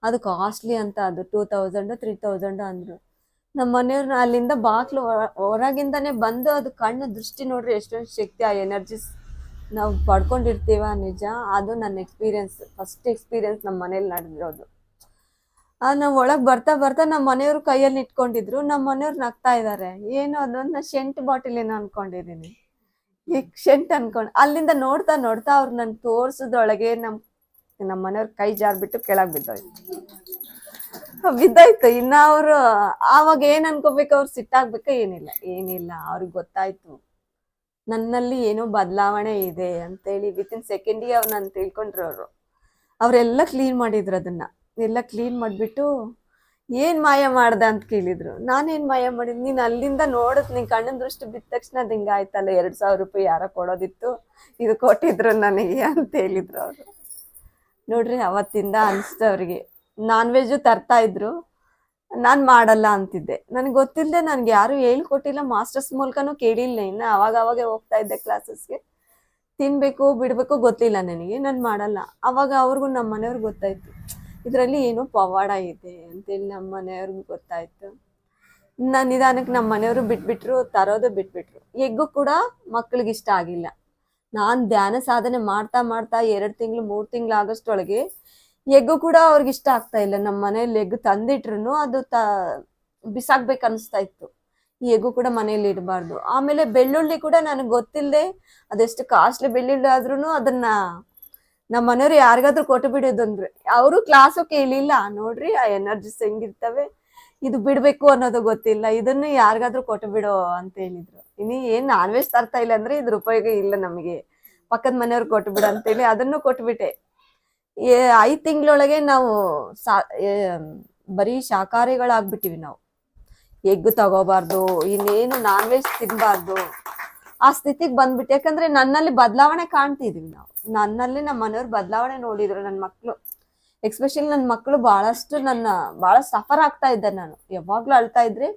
ಅದು ಕಾಸ್ಟ್ಲಿ ಅಂತ, ಅದು 2000 3000 ಅಂದರು. ನಮ್ಮ ಮನೆಯವ್ರನ್ನ ಅಲ್ಲಿಂದ ಬಾಕ್ಲು ಹೊರಗಿಂದನೇ ಬಂದು ಅದು ಕಣ್ಣು ದೃಷ್ಟಿ ನೋಡ್ರಿ ಎಷ್ಟೊಂದು ಶಕ್ತಿ, ಆ ಎನರ್ಜಿಸ್ ನಾವು ಪಡ್ಕೊಂಡಿರ್ತೀವ. ನಿಜ, ಅದು ನನ್ನ ಎಕ್ಸ್ಪೀರಿಯನ್ಸ್, ಫಸ್ಟ್ ಎಕ್ಸ್ಪೀರಿಯನ್ಸ್ ನಮ್ಮ ಮನೇಲಿ ನಡೆದಿರೋದು. ನಾವು ಒಳಗೆ ಬರ್ತಾ ಬರ್ತಾ ನಮ್ಮ ಮನೆಯವ್ರು ಕೈಯಲ್ಲಿ ಇಟ್ಕೊಂಡಿದ್ರು. ನಮ್ಮ ಮನೆಯವ್ರು ನಗ್ತಾ ಇದ್ದಾರೆ. ಏನು ಅದೊಂದು ಸೆಂಟ್ ಬಾಟಿಲ್ ಏನೋ ಅನ್ಕೊಂಡಿದ್ದೀನಿ, ಈಗ ಸೆಂಟ್ ಅನ್ಕೊಂಡು ಅಲ್ಲಿಂದ ನೋಡ್ತಾ ನೋಡ್ತಾ ಅವ್ರು ನನ್ ತೋರ್ಸದೊಳಗೆ ನಮ್ಮ ಮನೆಯವ್ರ ಕೈ ಜಾರ್ಬಿಟ್ಟು ಕೆಳಗೆ ಬಿದ್ದೋಯ್ತು. ಇನ್ನ ಅವರು ಆವಾಗ ಏನ್ ಅನ್ಕೋಬೇಕು, ಅವ್ರು ಸಿಟ್ಟಾಗ್ಬೇಕ? ಏನಿಲ್ಲ ಅವ್ರಿಗೆ ಗೊತ್ತಾಯ್ತು ನನ್ನಲ್ಲಿ ಏನೋ ಬದಲಾವಣೆ ಇದೆ ಅಂತೇಳಿ. ವಿತಿನ್ ಸೆಕೆಂಡಿಗೆ ಅವ್ರು ನಾನು ತಿಳ್ಕೊಂಡ್ರು. ಅವರೆಲ್ಲ ಕ್ಲೀನ್ ಮಾಡಿದ್ರು. ಅದನ್ನ ಎಲ್ಲ ಕ್ಲೀನ್ ಮಾಡಿಬಿಟ್ಟು ಏನ್ ಮಾಯ ಮಾಡ್ದೆ ಅಂತ ಕೇಳಿದ್ರು. ನಾನೇನ್ ಮಾಯ ಮಾಡಿದ್, ನೀನ್ ಅಲ್ಲಿಂದ ನೋಡತ್ ನಿನ್ ಕಣ್ಣಿನ ದೃಷ್ಟಿ ಬಿದ್ದ ತಕ್ಷಣ ಅದು ಹಿಂಗಾಯ್ತಲ್ಲ, 2000 ರೂಪಾಯಿ ಯಾರ ಕೊಡೋದಿತ್ತು, ಇದು ಕೊಟ್ಟಿದ್ರು ನನಗೆ ಅಂತ ಹೇಳಿದ್ರು ಅವರು. ನೋಡ್ರಿ, ಅವತ್ತಿಂದ ಅನಿಸ್ತು ಅವ್ರಿಗೆ. ನಾನ್ ವೆಜ್ ತರ್ತಾ ಇದ್ರು, ನಾನ್ ಮಾಡಲ್ಲ ಅಂತಿದ್ದೆ. ನನಗೆ ಗೊತ್ತಿಲ್ಲದೆ, ನನ್ಗೆ ಯಾರು ಹೇಳ್ಕೊಟ್ಟಿಲ್ಲ, ಮಾಸ್ಟರ್ಸ್ ಮೂಲಕನೂ ಕೇಳಿಲ್ಲ. ಇನ್ನು ಅವಾಗೇ ಹೋಗ್ತಾ ಇದ್ದೆ ಕ್ಲಾಸಸ್ಗೆ. ತಿನ್ಬೇಕು ಬಿಡ್ಬೇಕು ಗೊತ್ತಿಲ್ಲ ನನಗೆ, ನಾನು ಮಾಡಲ್ಲ. ಅವಾಗ ಅವ್ರಿಗೂ ನಮ್ಮ ಮನೆಯವ್ರಿಗೆ ಗೊತ್ತಾಯ್ತು, ಇದರಲ್ಲಿ ಏನೋ ಪವಾಡ ಇದೆ ಅಂತೇಳಿ ನಮ್ಮ ಮನೆಯವ್ರಿಗೂ ಗೊತ್ತಾಯ್ತು. ನಿಧಾನಕ್ಕೆ ನಮ್ಮ ಮನೆಯವರು ಬಿಟ್ಬಿಟ್ರು, ತರೋದು ಬಿಟ್ಬಿಟ್ರು. ಎಗ್ಗು ಕೂಡ ಮಕ್ಳಿಗೆ ಇಷ್ಟ ಆಗಿಲ್ಲ. ನಾನು ಧ್ಯಾನ ಸಾಧನೆ ಮಾಡ್ತಾ ಮಾಡ್ತಾ 2 ತಿಂಗಳು 3 ತಿಂಗಳು ಆಗಷ್ಟೊಳಗೆ ಎಗ್ಗು ಕೂಡ ಅವ್ರಿಗೆ ಇಷ್ಟ ಆಗ್ತಾ ಇಲ್ಲ. ನಮ್ಮ ಮನೇಲಿ ಎಗ್ ತಂದಿಟ್ರು ಅದು ಬಿಸಾಕ್ಬೇಕು ಅನಿಸ್ತಾ ಇತ್ತು. ಈ ಎಗ್ಗು ಕೂಡ ಮನೇಲಿ ಇಡಬಾರ್ದು. ಆಮೇಲೆ ಬೆಳ್ಳುಳ್ಳಿ ಕೂಡ ನನಗೆ ಗೊತ್ತಿಲ್ಲದೆ, ಅದೆಷ್ಟು ಕಾಸ್ಟ್ಲಿ ಬೆಳ್ಳುಳ್ಳಿ ಆದ್ರೂ ಅದನ್ನ ನಮ್ಮ ಮನೆಯವ್ರು ಯಾರಿಗಾದ್ರೂ ಕೊಟ್ಟು ಬಿಡೋದಂದ್ರೆ ಅವರು ಕ್ಲಾಸು ಕೇಳಿಲ್ಲ. ನೋಡ್ರಿ ಆ ಎನರ್ಜಿಸ್ ಹೆಂಗಿರ್ತವೆ, ಇದು ಬಿಡ್ಬೇಕು ಅನ್ನೋದು ಗೊತ್ತಿಲ್ಲ, ಇದನ್ನು ಯಾರಿಗಾದ್ರೂ ಕೊಟ್ಟು ಬಿಡೋ ಅಂತ ಹೇಳಿದ್ರು. ಇನ್ನು ಏನ್ ನಾನ್ ವೆಜ್ ತರ್ತಾ ಇಲ್ಲ ಅಂದ್ರೆ ಇದ್ರ ಉಪಯೋಗ ಇಲ್ಲ ನಮಗೆ, ಪಕ್ಕದ ಮನೆಯವ್ರು ಕೊಟ್ಟು ಬಿಡ ಅಂತೇಳಿ ಅದನ್ನು ಕೊಟ್ಬಿಟ್ಟೆ. 5 ತಿಂಗಳೊಳಗೆ ನಾವು ಬರೀ ಶಾಕಾಹಾರಿಗಳಾಗ್ಬಿಟ್ಟಿವಿ. ನಾವು ಎಗ್ ತಗೋಬಾರ್ದು, ಇನ್ನೇನು ನಾನ್ ವೆಜ್ ತಿನ್ಬಾರ್ದು, ಆ ಸ್ಥಿತಿಗೆ ಬಂದ್ಬಿಟ್ಟು. ಯಾಕಂದ್ರೆ ನನ್ನಲ್ಲಿ ಬದಲಾವಣೆ ಕಾಣ್ತಿದ್ವಿ ನಾವು. ನನ್ನಲ್ಲಿ ನಮ್ಮ ಮನೆಯವ್ರು ಬದಲಾವಣೆ ನೋಡಿದ್ರು. ನನ್ನ ಮಕ್ಕಳು, ಎಕ್ಸ್ಪೆಷಲಿ ನನ್ನ ಮಕ್ಕಳು ಬಹಳ ಸಫರ್ ಆಗ್ತಾ ಇದ್ದೆ. ನಾನು ಯಾವಾಗ್ಲೂ ಅಳ್ತಾ ಇದ್ರೆ,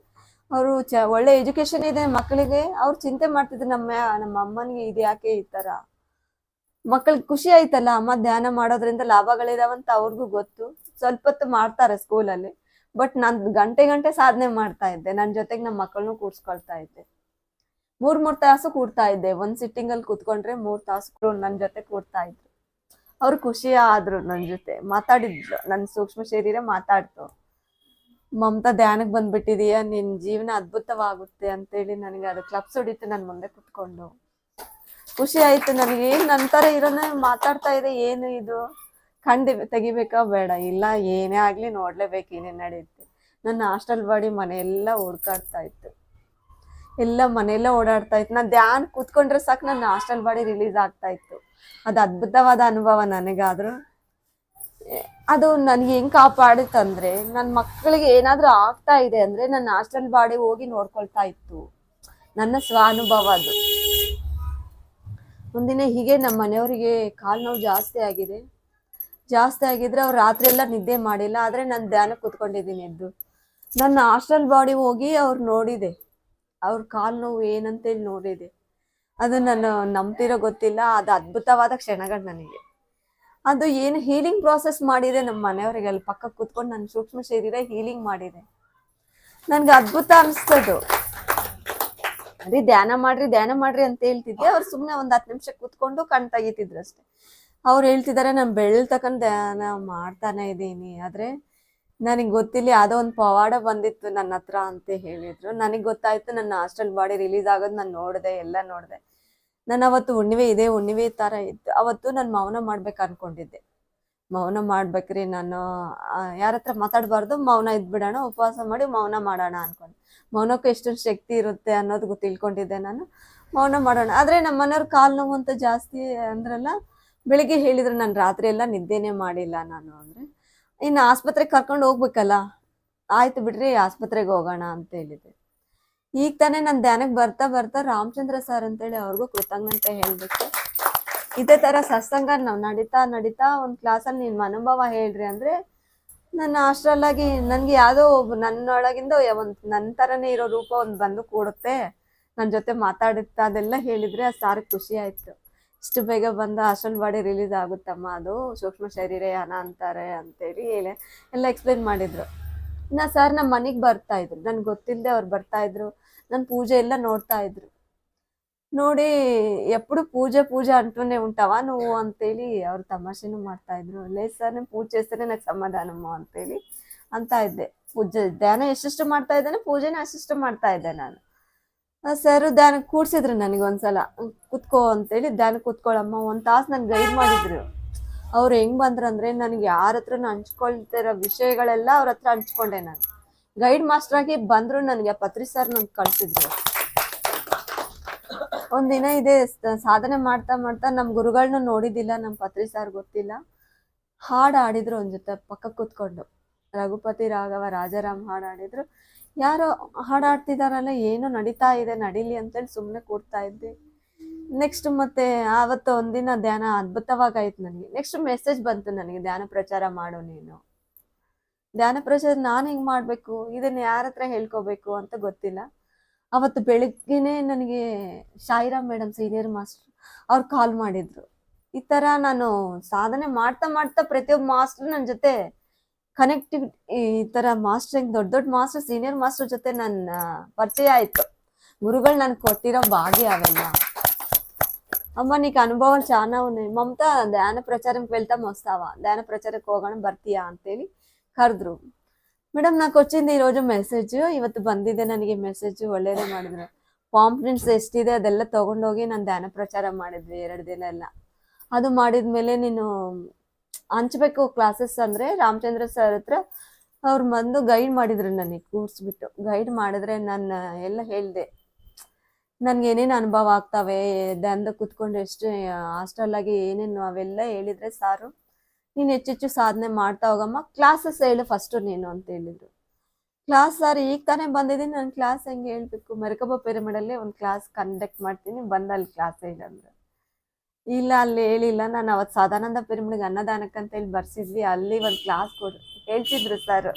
ಅವರು ಒಳ್ಳೆ ಎಜುಕೇಶನ್ ಇದೆ ಮಕ್ಕಳಿಗೆ, ಅವ್ರು ಚಿಂತೆ ಮಾಡ್ತಿದ್ರು ನಮ್ಮ ಅಮ್ಮನಿಗೆ ಇದು ಯಾಕೆ ಈ ತರ. ಮಕ್ಕಳಿಗೆ ಖುಷಿ ಆಯ್ತಲ್ಲ, ಅಮ್ಮ ಧ್ಯಾನ ಮಾಡೋದ್ರಿಂದ ಲಾಭಗಳಿದಾವಂತ ಅವ್ರಿಗೂ ಗೊತ್ತು. ಸ್ವಲ್ಪ ಹೊತ್ತು ಮಾಡ್ತಾರೆ ಸ್ಕೂಲಲ್ಲಿ, ಬಟ್ ನಾನ್ ಗಂಟೆ ಸಾಧನೆ ಮಾಡ್ತಾ ಇದ್ದೆ. ನನ್ನ ಜೊತೆಗೆ ನಮ್ಮ ಮಕ್ಕಳನ್ನು ಕೂರ್ಸ್ಕೊಳ್ತಾ ಇದ್ದೆ. 3 ತಾಸು ಕೂಡ್ತಾ ಇದ್ದೆ. ಒಂದ್ ಸಿಟ್ಟಿಂಗ್ ಅಲ್ಲಿ ಕೂತ್ಕೊಂಡ್ರೆ 3 ತಾಸು ನನ್ನ ಜೊತೆ ಕೂಡ್ತಾ ಇದ್ರು. ಅವ್ರು ಖುಷಿ ಆದ್ರು, ನನ್ನ ಜೊತೆ ಮಾತಾಡಿದ್ರು. ನನ್ನ ಸೂಕ್ಷ್ಮ ಶರೀರ ಮಾತಾಡ್ತು, ಮಮತಾ ಧ್ಯಾನಕ್ಕೆ ಬಂದ್ಬಿಟ್ಟಿದೀಯ, ನಿನ್ ಜೀವನ ಅದ್ಭುತವಾಗುತ್ತೆ ಅಂತೇಳಿ ನನಗೆ ಅದು ಕ್ಲಬ್ಸ್ ಹೊಡಿತು. ನನ್ನ ಮುಂದೆ ಕುತ್ಕೊಂಡು ಖುಷಿ ಆಯ್ತು ನನಗೆ. ನಂತರ ಇರೋನ ಮಾತಾಡ್ತಾ ಇದೆ, ಏನು ಇದು ತೆಗಿಬೇಕಾ ಬೇಡ, ಇಲ್ಲ ಏನೇ ಆಗ್ಲಿ ನೋಡ್ಲೇಬೇಕು, ಏನೇನ್ ನಡೆಯುತ್ತೆ. ನನ್ನ ಹಾಸ್ಟೆಲ್ ಬಾಡಿ ಮನೆಯೆಲ್ಲ ಹುಡ್ಕಾಡ್ತಾ ಇತ್ತು, ಮನೆಯೆಲ್ಲ ಓಡಾಡ್ತಾ ಇತ್ತು. ನಾನು ಧ್ಯಾನ ಕೂತ್ಕೊಂಡ್ರೆ ಸಾಕು ನನ್ನ ಹಾಸ್ಟೆಲ್ ಬಾಡಿ ರಿಲೀಸ್ ಆಗ್ತಾ ಇತ್ತು. ಅದು ಅದ್ಭುತವಾದ ಅನುಭವ ನನಗಾದ್ರು. ಅದು ನನ್ಗೆ ಹೆಂಗ್ ಕಾಪಾಡಿತ್ತಂದ್ರೆ, ನನ್ನ ಮಕ್ಕಳಿಗೆ ಏನಾದ್ರೂ ಆಗ್ತಾ ಇದೆ ಅಂದ್ರೆ ನನ್ನ ಹಾಸ್ಟೆಲ್ ಬಾಡಿ ಹೋಗಿ ನೋಡ್ಕೊಳ್ತಾ ಇತ್ತು. ನನ್ನ ಸ್ವಾನುಭವ ಅದು. ಒಂದಿನ ಹೀಗೆ ನಮ್ಮ ಮನೆಯವರಿಗೆ ಕಾಲು ನೋವು ಜಾಸ್ತಿ ಆಗಿದ್ರೆ ಅವ್ರು ರಾತ್ರಿ ಎಲ್ಲ ನಿದ್ದೆ ಮಾಡಿಲ್ಲ. ಆದ್ರೆ ನಾನು ಧ್ಯಾನಕ್ಕೆ ಕೂತ್ಕೊಂಡಿದ್ದೀನಿ ಎದ್ದು. ನನ್ನ ಹಾಸ್ಟೆಲ್ ಬಾಡಿ ಹೋಗಿ ಅವ್ರು ನೋಡಿದೆ, ಅವ್ರ ಕಾಲು ನೋವು ಏನಂತೇಳಿ ನೋಡಿದೆ. ಅದು ನಾನು ನಂಬ್ತಿರೋ ಗೊತ್ತಿಲ್ಲ, ಅದು ಅದ್ಭುತವಾದ ಕ್ಷಣಗಳು ನನಗೆ. ಅದು ಏನು ಹೀಲಿಂಗ್ ಪ್ರಾಸೆಸ್ ಮಾಡಿದೆ ನಮ್ಮ ಮನೆಯವರಿಗೆ. ಅಲ್ಲಿ ಪಕ್ಕ ಕೂತ್ಕೊಂಡು ನನ್ನ ಸೂಕ್ಷ್ಮ ಶರೀರ ಹೀಲಿಂಗ್ ಮಾಡಿದೆ. ನನ್ಗೆ ಅದ್ಭುತ ಅನಿಸ್ತದು. ಅದೇ ಧ್ಯಾನ ಮಾಡ್ರಿ ಅಂತ ಹೇಳ್ತಿದ್ದೆ. ಅವ್ರು ಸುಮ್ಮನೆ ಒಂದು 10 ನಿಮಿಷ ಕೂತ್ಕೊಂಡು ಕಣ್ ತೆಗಿತಿದ್ರು ಅಷ್ಟೆ. ಅವ್ರು ಹೇಳ್ತಿದ್ದಾರೆ, ನಾನು ಬೆಳ್ಳ ತಕೊಂಡ್ ಧ್ಯಾನ ಮಾಡ್ತಾನೆ ಇದ್ದೀನಿ, ಆದ್ರೆ ನನಗೆ ಗೊತ್ತಿಲ್ಲ, ಯಾವುದೋ ಒಂದು ಪವಾಡ ಬಂದಿತ್ತು ನನ್ನ ಹತ್ರ ಅಂತ ಹೇಳಿದ್ರು. ನನಗೆ ಗೊತ್ತಾಯ್ತು ನನ್ನ ಹಾಸ್ಟೆಲ್ ಬಾಡಿ ರಿಲೀಸ್ ಆಗೋದು. ನಾನು ನೋಡಿದೆ, ಎಲ್ಲ ನೋಡಿದೆ. ನಾನು ಅವತ್ತು ಹುಣ್ಣಿಮೆ ತರ ಇತ್ತು. ಅವತ್ತು ನಾನು ಮೌನ ಮಾಡ್ಬೇಕು ಅನ್ಕೊಂಡಿದ್ದೆ. ಮೌನ ಮಾಡ್ಬೇಕ್ರಿ, ನಾನು ಯಾರ ಹತ್ರ ಮಾತಾಡಬಾರ್ದು, ಮೌನ ಇದ್ಬಿಡೋಣ, ಉಪವಾಸ ಮಾಡಿ ಮೌನ ಮಾಡೋಣ ಅನ್ಕೊಂಡು. ಮೌನಕ್ಕೂ ಎಷ್ಟೊಂದು ಶಕ್ತಿ ಇರುತ್ತೆ ಅನ್ನೋದು ತಿಳ್ಕೊಂಡಿದ್ದೆ ನಾನು. ಮೌನ ಮಾಡೋಣ. ಆದ್ರೆ ನಮ್ಮ ಮನೆಯವ್ರ ಕಾಲು ನೋವು ಅಂತ ಜಾಸ್ತಿ ಅಂದ್ರಲ್ಲ, ಬೆಳಿಗ್ಗೆ ಹೇಳಿದ್ರು, ನಾನು ರಾತ್ರಿ ಎಲ್ಲ ನಿದ್ದೆನೆ ಮಾಡಿಲ್ಲ ನಾನು ಅಂದ್ರೆ. ಇನ್ನು ಆಸ್ಪತ್ರೆಗೆ ಕರ್ಕೊಂಡು ಹೋಗ್ಬೇಕಲ್ಲ, ಆಯ್ತು ಬಿಡ್ರಿ ಆಸ್ಪತ್ರೆಗೆ ಹೋಗೋಣ ಅಂತ ಹೇಳಿದೆ. ಈಗ ತಾನೇ ನಾನು ಧ್ಯಾನಕ್ಕೆ ಬರ್ತಾ ಬರ್ತಾ ರಾಮಚಂದ್ರ ಸರ್ ಅಂತೇಳಿ ಅವ್ರಿಗೂ ಕೃತಜ್ಞತೆ ಹೇಳ್ಬೇಕು. ಇದೇ ತರ ಸತ್ಸಂಗ ನಾವು ನಡೀತಾ ನಡೀತಾ ಒಂದು ಕ್ಲಾಸಲ್ಲಿ ನಿಮ್ಮ ಅನುಭವ ಹೇಳ್ರಿ ಅಂದ್ರೆ ನನ್ನ ಅಷ್ಟರಲ್ಲಾಗಿ ನನ್ಗೆ ಯಾವುದೋ ಒಬ್ಬ ನನ್ನೊಳಗಿಂದ ಒಂದು ನನ್ನ ಥರನೇ ಇರೋ ರೂಪ ಒಂದು ಬಂದು ಕೂಡುತ್ತೆ, ನನ್ನ ಜೊತೆ ಮಾತಾಡುತ್ತಾ ಅದೆಲ್ಲ ಹೇಳಿದ್ರೆ ಆ ಸಾರಿಗೆ ಖುಷಿ ಆಯ್ತು. ಇಷ್ಟು ಬೇಗ ಬಂದ ಅಷ್ಟೊಂದು ಬಾಡಿ ರಿಲೀಸ್ ಆಗುತ್ತಮ್ಮ, ಅದು ಸೂಕ್ಷ್ಮ ಶರೀರಯಾನ ಅಂತಾರೆ ಅಂತೇಳಿ ಎಲ್ಲ ಎಕ್ಸ್ಪ್ಲೇನ್ ಮಾಡಿದ್ರು. ನಾ ಸರ್ ನಮ್ಮ ಮನೆಗೆ ಬರ್ತಾ ಇದ್ರು, ನನ್ಗೆ ಗೊತ್ತಿಲ್ಲದೆ ಅವ್ರು ಬರ್ತಾ ಇದ್ರು, ನನ್ನ ಪೂಜೆ ಎಲ್ಲ ನೋಡ್ತಾ ಇದ್ರು. ನೋಡಿ ಎప్పుడు పూజ అంటూనే ఉంటావా నువ్వు ಅಂತೇಳಿ ಅವ್ರು ತಮಾಷೆನೂ ಮಾಡ್ತಾ ಇದ್ರು. ಲೇ ಸರ್ ನೀವು ಪೂಜೆ చేస్తేనే నాకు ಸಮಾಧಾನಮ್ಮ ಅಂತೇಳಿ ಅಂತ ಇದ್ದೆ. ಪೂಜೆ ಧ್ಯಾನ ಎಷ್ಟೆಷ್ಟು ಮಾಡ್ತಾ ಇದ್ದಾನೆ, ಪೂಜೆನ ಅಷ್ಟಿಷ್ಟು ಮಾಡ್ತಾ ಇದ್ದೆ ನಾನು. ಸರ್ ಧ್ಯಾನ ಕೂಡ್ಸಿದ್ರು ನನಗೆ ಒಂದ್ಸಲ, ಕುತ್ಕೋ ಅಂತೇಳಿ ಧ್ಯಾನ ಕೂತ್ಕೊಳ್ಳಮ್ಮ ಒಂದು ತಾಸು ನನ್ಗೆ ಗೈಡ್ ಮಾಡಿದ್ರು. ಅವ್ರು ಹೆಂಗ್ ಬಂದ್ರಂದ್ರೆ ನನಗೆ ಯಾರ ಹತ್ರನೂ ಹಂಚ್ಕೊಳ್ತಿರೋ ವಿಷಯಗಳೆಲ್ಲ ಅವ್ರ ಹತ್ರ ಹಂಚ್ಕೊಂಡೆ. ನಾನು ಗೈಡ್ ಮಾಸ್ಟರ್ ಆಗಿ ಬಂದ್ರು, ನನಗೆ ಪತ್ರಿ ಸರ್ ನನ್ಗೆ ಕಳ್ಸಿದ್ರು. ಒಂದಿನ ಇದೆ ಸಾಧನೆ ಮಾಡ್ತಾ ಮಾಡ್ತಾ ನಮ್ಮ ಗುರುಗಳನ್ನ ನೋಡಿದ್ದಿಲ್ಲ, ನಮ್ಮ ಪತ್ರಿ ಸರ್ ಗೊತ್ತಿಲ್ಲ, ಹಾಡು ಆಡಿದ್ರು ಒಂದ್ ಜೊತೆ ಪಕ್ಕ ಕೂತ್ಕೊಂಡು. ರಘುಪತಿ ರಾಘವ ರಾಜಾರಾಮ್ ಹಾಡು ಆಡಿದ್ರು. ಯಾರೋ ಹಾಡಾಡ್ತಿದಾರಲ್ಲ, ಏನೋ ನಡೀತಾ ಇದೆ ನಡೀಲಿ ಅಂತೇಳಿ ಸುಮ್ಮನೆ ಕೂಡ್ತಾ ಇದ್ದೆ. ನೆಕ್ಸ್ಟ್ ಮತ್ತೆ ಆವತ್ತು ಒಂದಿನ ಧ್ಯಾನ ಅದ್ಭುತವಾಗಾಯ್ತು ನನಗೆ. ನೆಕ್ಸ್ಟ್ ಮೆಸೇಜ್ ಬಂತು ನನಗೆ, ಧ್ಯಾನ ಪ್ರಚಾರ ಮಾಡು ನೀನು. ಧ್ಯಾನ ಪ್ರಚಾರ ನಾನು ಹೆಂಗ್ ಮಾಡ್ಬೇಕು, ಇದನ್ನ ಯಾರ ಹತ್ರ ಹೇಳ್ಕೋಬೇಕು ಅಂತ ಗೊತ್ತಿಲ್ಲ. ಅವತ್ತು ಬೆಳಿಗ್ಗೆನೆ ನನಗೆ ಸಾಯಿರಾಮ್ ಮೇಡಮ್ ಸೀನಿಯರ್ ಮಾಸ್ಟರ್ ಅವ್ರು ಕಾಲ್ ಮಾಡಿದ್ರು. ಈ ತರ ನಾನು ಸಾಧನೆ ಮಾಡ್ತಾ ಮಾಡ್ತಾ ಪ್ರತಿಯೊಬ್ಬ ಮಾಸ್ಟರ್ ನನ್ನ ಜೊತೆ ಕನೆಕ್ಟಿವ್, ಈ ತರ ಮಾಸ್ಟರ್ ದೊಡ್ಡ ದೊಡ್ಡ ಮಾಸ್ಟರ್ ಸೀನಿಯರ್ ಮಾಸ್ಟರ್ ಜೊತೆ ನನ್ನ ಪರಿಚಯ ಆಯ್ತು. గురువులు నన్ను కొట్టిన భాగ్య అವೆಲ್ಲ. అమ్మ నీకు అనుభవాలు చాలా ఉన్నాయి, మమతా ధ్యాన ప్రచారంకి వెళ్తాం వస్తావా, ధ్యాన ప్రಚಾರಕ್ಕೆ ಹೋಗೋಣ ಬರ್ತೀಯಾ ಅಂತೇಳಿ ಕರೆದ್ರು. ಮೇಡಮ್ నాకు వచ్చింది ఈరోజు ಮೆಸೇಜ್, ಇವತ್ತು ಬಂದಿದೆ ನನಗೆ ಮೆಸೇಜ್, ಒಳ್ಳೇದೇ ಮಾಡಿದ್ರು. ಪಾಂಪ್ಲೆಟ್ಸ್ ಎಷ್ಟಿದೆ ಅದೆಲ್ಲ ತಗೊಂಡೋಗಿ ನಾನು ಧ್ಯಾನ ಪ್ರಚಾರ ಮಾಡಿದ್ವಿ 2 ದಿನ ಎಲ್ಲ. ಅದು ಮಾಡಿದ್ಮೇಲೆ ನೀನು ಹಂಚ್ಬೇಕು ಕ್ಲಾಸಸ್ ಅಂದ್ರೆ ರಾಮಚಂದ್ರ ಸರ್ ಹತ್ರ ಅವ್ರು ಬಂದು ಗೈಡ್ ಮಾಡಿದ್ರು, ನನಗೆ ಕೂರಿಸ್ಬಿಟ್ಟು ಗೈಡ್ ಮಾಡಿದ್ರೆ ನಾನು ಎಲ್ಲ ಹೇಳಿದೆ. ನನ್ಗೆ ಏನೇನು ಅನುಭವ ಆಗ್ತವೆ ಧ್ಯಾನದ ಕೂತ್ಕೊಂಡು ಎಷ್ಟು ಹಾಸ್ಟೆಲ್ ಆಗಿ ಏನೇನು ಅವೆಲ್ಲ ಹೇಳಿದ್ರೆ ಸಾರು, ನೀನು ಹೆಚ್ಚೆಚ್ಚು ಸಾಧನೆ ಮಾಡ್ತಾ ಹೋಗಮ್ಮ, ಕ್ಲಾಸಸ್ ಹೇಳು ಫಸ್ಟ್ ನೀನು ಅಂತ ಹೇಳಿದ್ರು. ಕ್ಲಾಸ್ ಸರ್ ಈಗ ತಾನೇ ಬಂದಿದ್ದೀನಿ, ನಾನು ಕ್ಲಾಸ್ ಹೆಂಗೆ ಹೇಳ್ಬೇಕು, ಮೆರಕಬ ಪಿರಮಿಡಲ್ಲೇ ಒಂದು ಕ್ಲಾಸ್ ಕಂಡಕ್ಟ್ ಮಾಡ್ತೀನಿ, ಬಂದಲ್ಲಿ ಕ್ಲಾಸ್ ಹೇಳಂದ್ರೆ. ಇಲ್ಲ ಅಲ್ಲಿ ಹೇಳಿಲ್ಲ, ನಾನು ಅವತ್ತು ಸಾದಾನಂದ ಪಿರಮಿಡ್ಗೆ ಅನ್ನದಾನಕ್ಕೆ ಅಂತ ಹೇಳಿ ಬರ್ಸಿದ್ವಿ, ಅಲ್ಲಿ ಒಂದು ಕ್ಲಾಸ್ ಕೊಡು ಹೇಳ್ತಿದ್ರು ಸರ್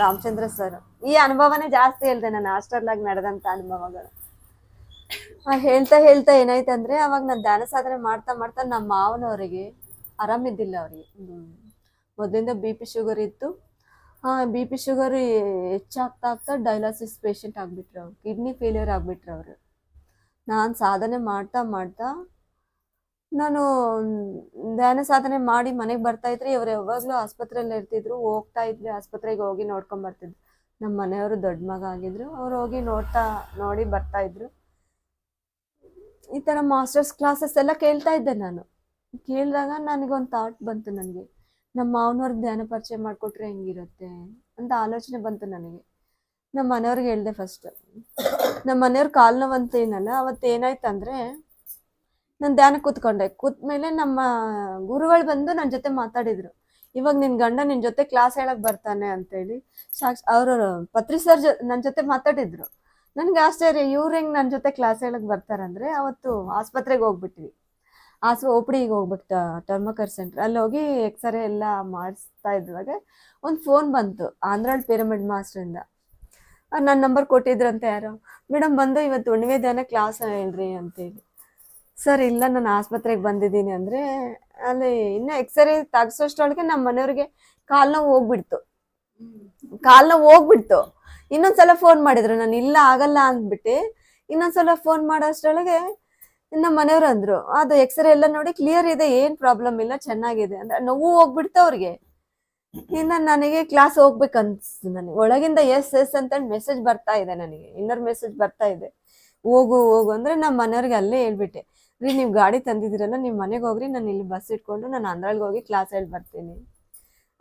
ರಾಮಚಂದ್ರ ಸರ್. ಈ ಅನುಭವನೇ ಜಾಸ್ತಿ ಹೇಳ್ದೆ ನಾನು ಹಾಸ್ಟೆಲ್ನಾಗ ನಡೆದಂತ ಅನುಭವಗಳು. ಹೇಳ್ತಾ ಹೇಳ್ತಾ ಏನಾಯ್ತಂದ್ರೆ, ಅವಾಗ ನಾನು ಧ್ಯಾನ ಸಾಧನೆ ಮಾಡ್ತಾ ಮಾಡ್ತಾ ನಮ್ಮ ಮಾವನವರಿಗೆ ಆರಾಮಿದ್ದಿಲ್ಲ, ಅವ್ರಿಗೆ ಮೊದಲಿಂದ BP ಶುಗರ್ ಇತ್ತು. BP ಶುಗರ್ ಹೆಚ್ಚಾಗ್ತಾ ಆಗ್ತಾ ಡಯಾಲಿಸಿಸ್ ಪೇಷಂಟ್ ಆಗ್ಬಿಟ್ರು, ಅವ್ರು ಕಿಡ್ನಿ ಫೇಲ್ಯೂರ್ ಆಗ್ಬಿಟ್ರು ಅವರು. ನಾನು ಸಾಧನೆ ಮಾಡ್ತಾ ಮಾಡ್ತಾ ನಾನು ಧ್ಯಾನ ಸಾಧನೆ ಮಾಡಿ ಮನೆಗೆ ಬರ್ತಾ ಇದ್ರಿ, ಇವ್ರು ಯಾವಾಗಲೂ ಆಸ್ಪತ್ರೆಯಲ್ಲಿ ಇರ್ತಿದ್ರು, ಹೋಗ್ತಾ ಇದ್ವಿ ಆಸ್ಪತ್ರೆಗೆ ಹೋಗಿ ನೋಡ್ಕೊಂಡ್ ಬರ್ತಿದ್ರು. ನಮ್ಮ ಮನೆಯವರು ದೊಡ್ಡ ಮಗ ಆಗಿದ್ರು, ಅವ್ರು ಹೋಗಿ ನೋಡಿ ಬರ್ತಾ ಇದ್ರು. ಈ ಥರ ಮಾಸ್ಟರ್ಸ್ ಕ್ಲಾಸಸ್ ಎಲ್ಲ ಕೇಳ್ತಾ ಇದ್ದೆ ನಾನು. ಕೇಳಿದಾಗ ನನಗೊಂದು ಥಾಟ್ ಬಂತು, ನನಗೆ ನಮ್ಮ ಮಾವನವ್ರಿಗೆ ಧ್ಯಾನ ಪರಿಚಯ ಮಾಡಿಕೊಟ್ರೆ ಹೆಂಗಿರುತ್ತೆ ಅಂತ ಆಲೋಚನೆ ಬಂತು ನನಗೆ. ನಮ್ಮ ಮನೆಯವ್ರಿಗೆ ಹೇಳಿದೆ ಫಸ್ಟ್. ನಮ್ಮ ಮನೆಯವ್ರ ಕಾಲು ನೋವಂತ ಏನಲ್ಲ, ಅವತ್ತು ಏನಾಯ್ತಂದ್ರೆ ನಾನು ಧ್ಯಾನ ಕೂತ್ಮೇಲೆ ನಮ್ಮ ಗುರುಗಳು ಬಂದು ನನ್ನ ಜೊತೆ ಮಾತಾಡಿದ್ರು. ಇವಾಗ ನಿನ್ನ ಗಂಡ ನಿನ್ನ ಜೊತೆ ಕ್ಲಾಸ್ ಹೇಳಕ್ ಬರ್ತಾನೆ ಅಂತೇಳಿ ಅವರು ಪತ್ರಿ ಸರ್ ನನ್ನ ಜೊತೆ ಮಾತಾಡಿದ್ರು. ನನ್ಗೆ ಆಶ್ಚರ್ಯ, ಇವ್ರು ಹೆಂಗ್ ನನ್ನ ಜೊತೆ ಕ್ಲಾಸ್ ಹೇಳಕ್ ಬರ್ತಾರಂದ್ರೆ, ಅವತ್ತು ಆಸ್ಪತ್ರೆಗೆ ಹೋಗ್ಬಿಟ್ವಿ. OPDಗೆ ಹೋಗ್ಬಿಟ್ಟು ಟರ್ಮಕರ್ ಸೆಂಟರ್ ಅಲ್ಲಿ ಹೋಗಿ ಎಕ್ಸ್ರೇ ಎಲ್ಲ ಮಾಡಿಸ್ತಾ ಇದ್ವಾಗ ಒಂದು ಫೋನ್ ಬಂತು ಆಂಧ್ರಾಳ್ ಪಿರಮಿಡ್ ಮಾಸ್ಟ್ರಿಂದ. ನನ್ನ ನಂಬರ್ ಕೊಟ್ಟಿದ್ರಂತೆ ಯಾರೋ, ಮೇಡಮ್ ಬಂದು ಇವತ್ತು ಹುಣ್ಣಿಮೆ ಧ್ಯಾನ ಕ್ಲಾಸ್ ಹೇಳ್ರಿ ಅಂತೇಳಿ. ಸರ್ ಇಲ್ಲ ನಾನು ಆಸ್ಪತ್ರೆಗೆ ಬಂದಿದ್ದೀನಿ ಅಂದರೆ, ಅಲ್ಲಿ ಇನ್ನೂ ಎಕ್ಸ್ರೇ ತೆಗ್ಸೋಷ್ಟೊಳಗೆ ನಮ್ಮ ಮನೆಯವ್ರಿಗೆ ಕಾಲು ನೋವು ಹೋಗ್ಬಿಡ್ತು. ಇನ್ನೊಂದ್ಸಲ ಫೋನ್ ಮಾಡಿದ್ರು, ನಾನು ಇಲ್ಲ ಆಗಲ್ಲ ಅಂದ್ಬಿಟ್ಟು ಇನ್ನೊಂದ್ಸಲ ಫೋನ್ ಮಾಡೋಷ್ಟೊಳಗೆ ನಮ್ಮ ಮನೆಯವ್ರು ಅಂದ್ರು, ಅದು ಎಕ್ಸ್ರೇ ಎಲ್ಲ ನೋಡಿ ಕ್ಲಿಯರ್ ಇದೆ, ಏನ್ ಪ್ರಾಬ್ಲಮ್ ಇಲ್ಲ, ಚೆನ್ನಾಗಿದೆ ಅಂದ್ರೆ ನೋವು ಹೋಗ್ಬಿಡ್ತು ಅವ್ರಿಗೆ. ಇನ್ನು ನನಗೆ ಕ್ಲಾಸ್ ಹೋಗ್ಬೇಕನ್ಸ್ತು, ನನಗೆ ಒಳಗಿಂದ ಎಸ್ ಅಂತ ಮೆಸೇಜ್ ಬರ್ತಾ ಇದೆ, ನನಗೆ ಇನ್ನರ್ ಮೆಸೇಜ್ ಬರ್ತಾ ಇದೆ, ಹೋಗು ಅಂದ್ರೆ ನಮ್ಮ ಮನೆಯವ್ರಿಗೆ ಅಲ್ಲೇ ಹೇಳ್ಬಿಟ್ಟೆ, ರೀ ನೀವು ಗಾಡಿ ತಂದಿದ್ದೀರಲ್ಲ, ನೀವು ಮನೆಗೆ ಹೋಗ್ರಿ, ನಾನು ಇಲ್ಲಿ ಬಸ್ ಇಟ್ಕೊಂಡು ನಾನು ಆಂಧ್ರಾಳ್ಗೆ ಹೋಗಿ ಕ್ಲಾಸ್ ಹೇಳಿ ಬರ್ತೀನಿ.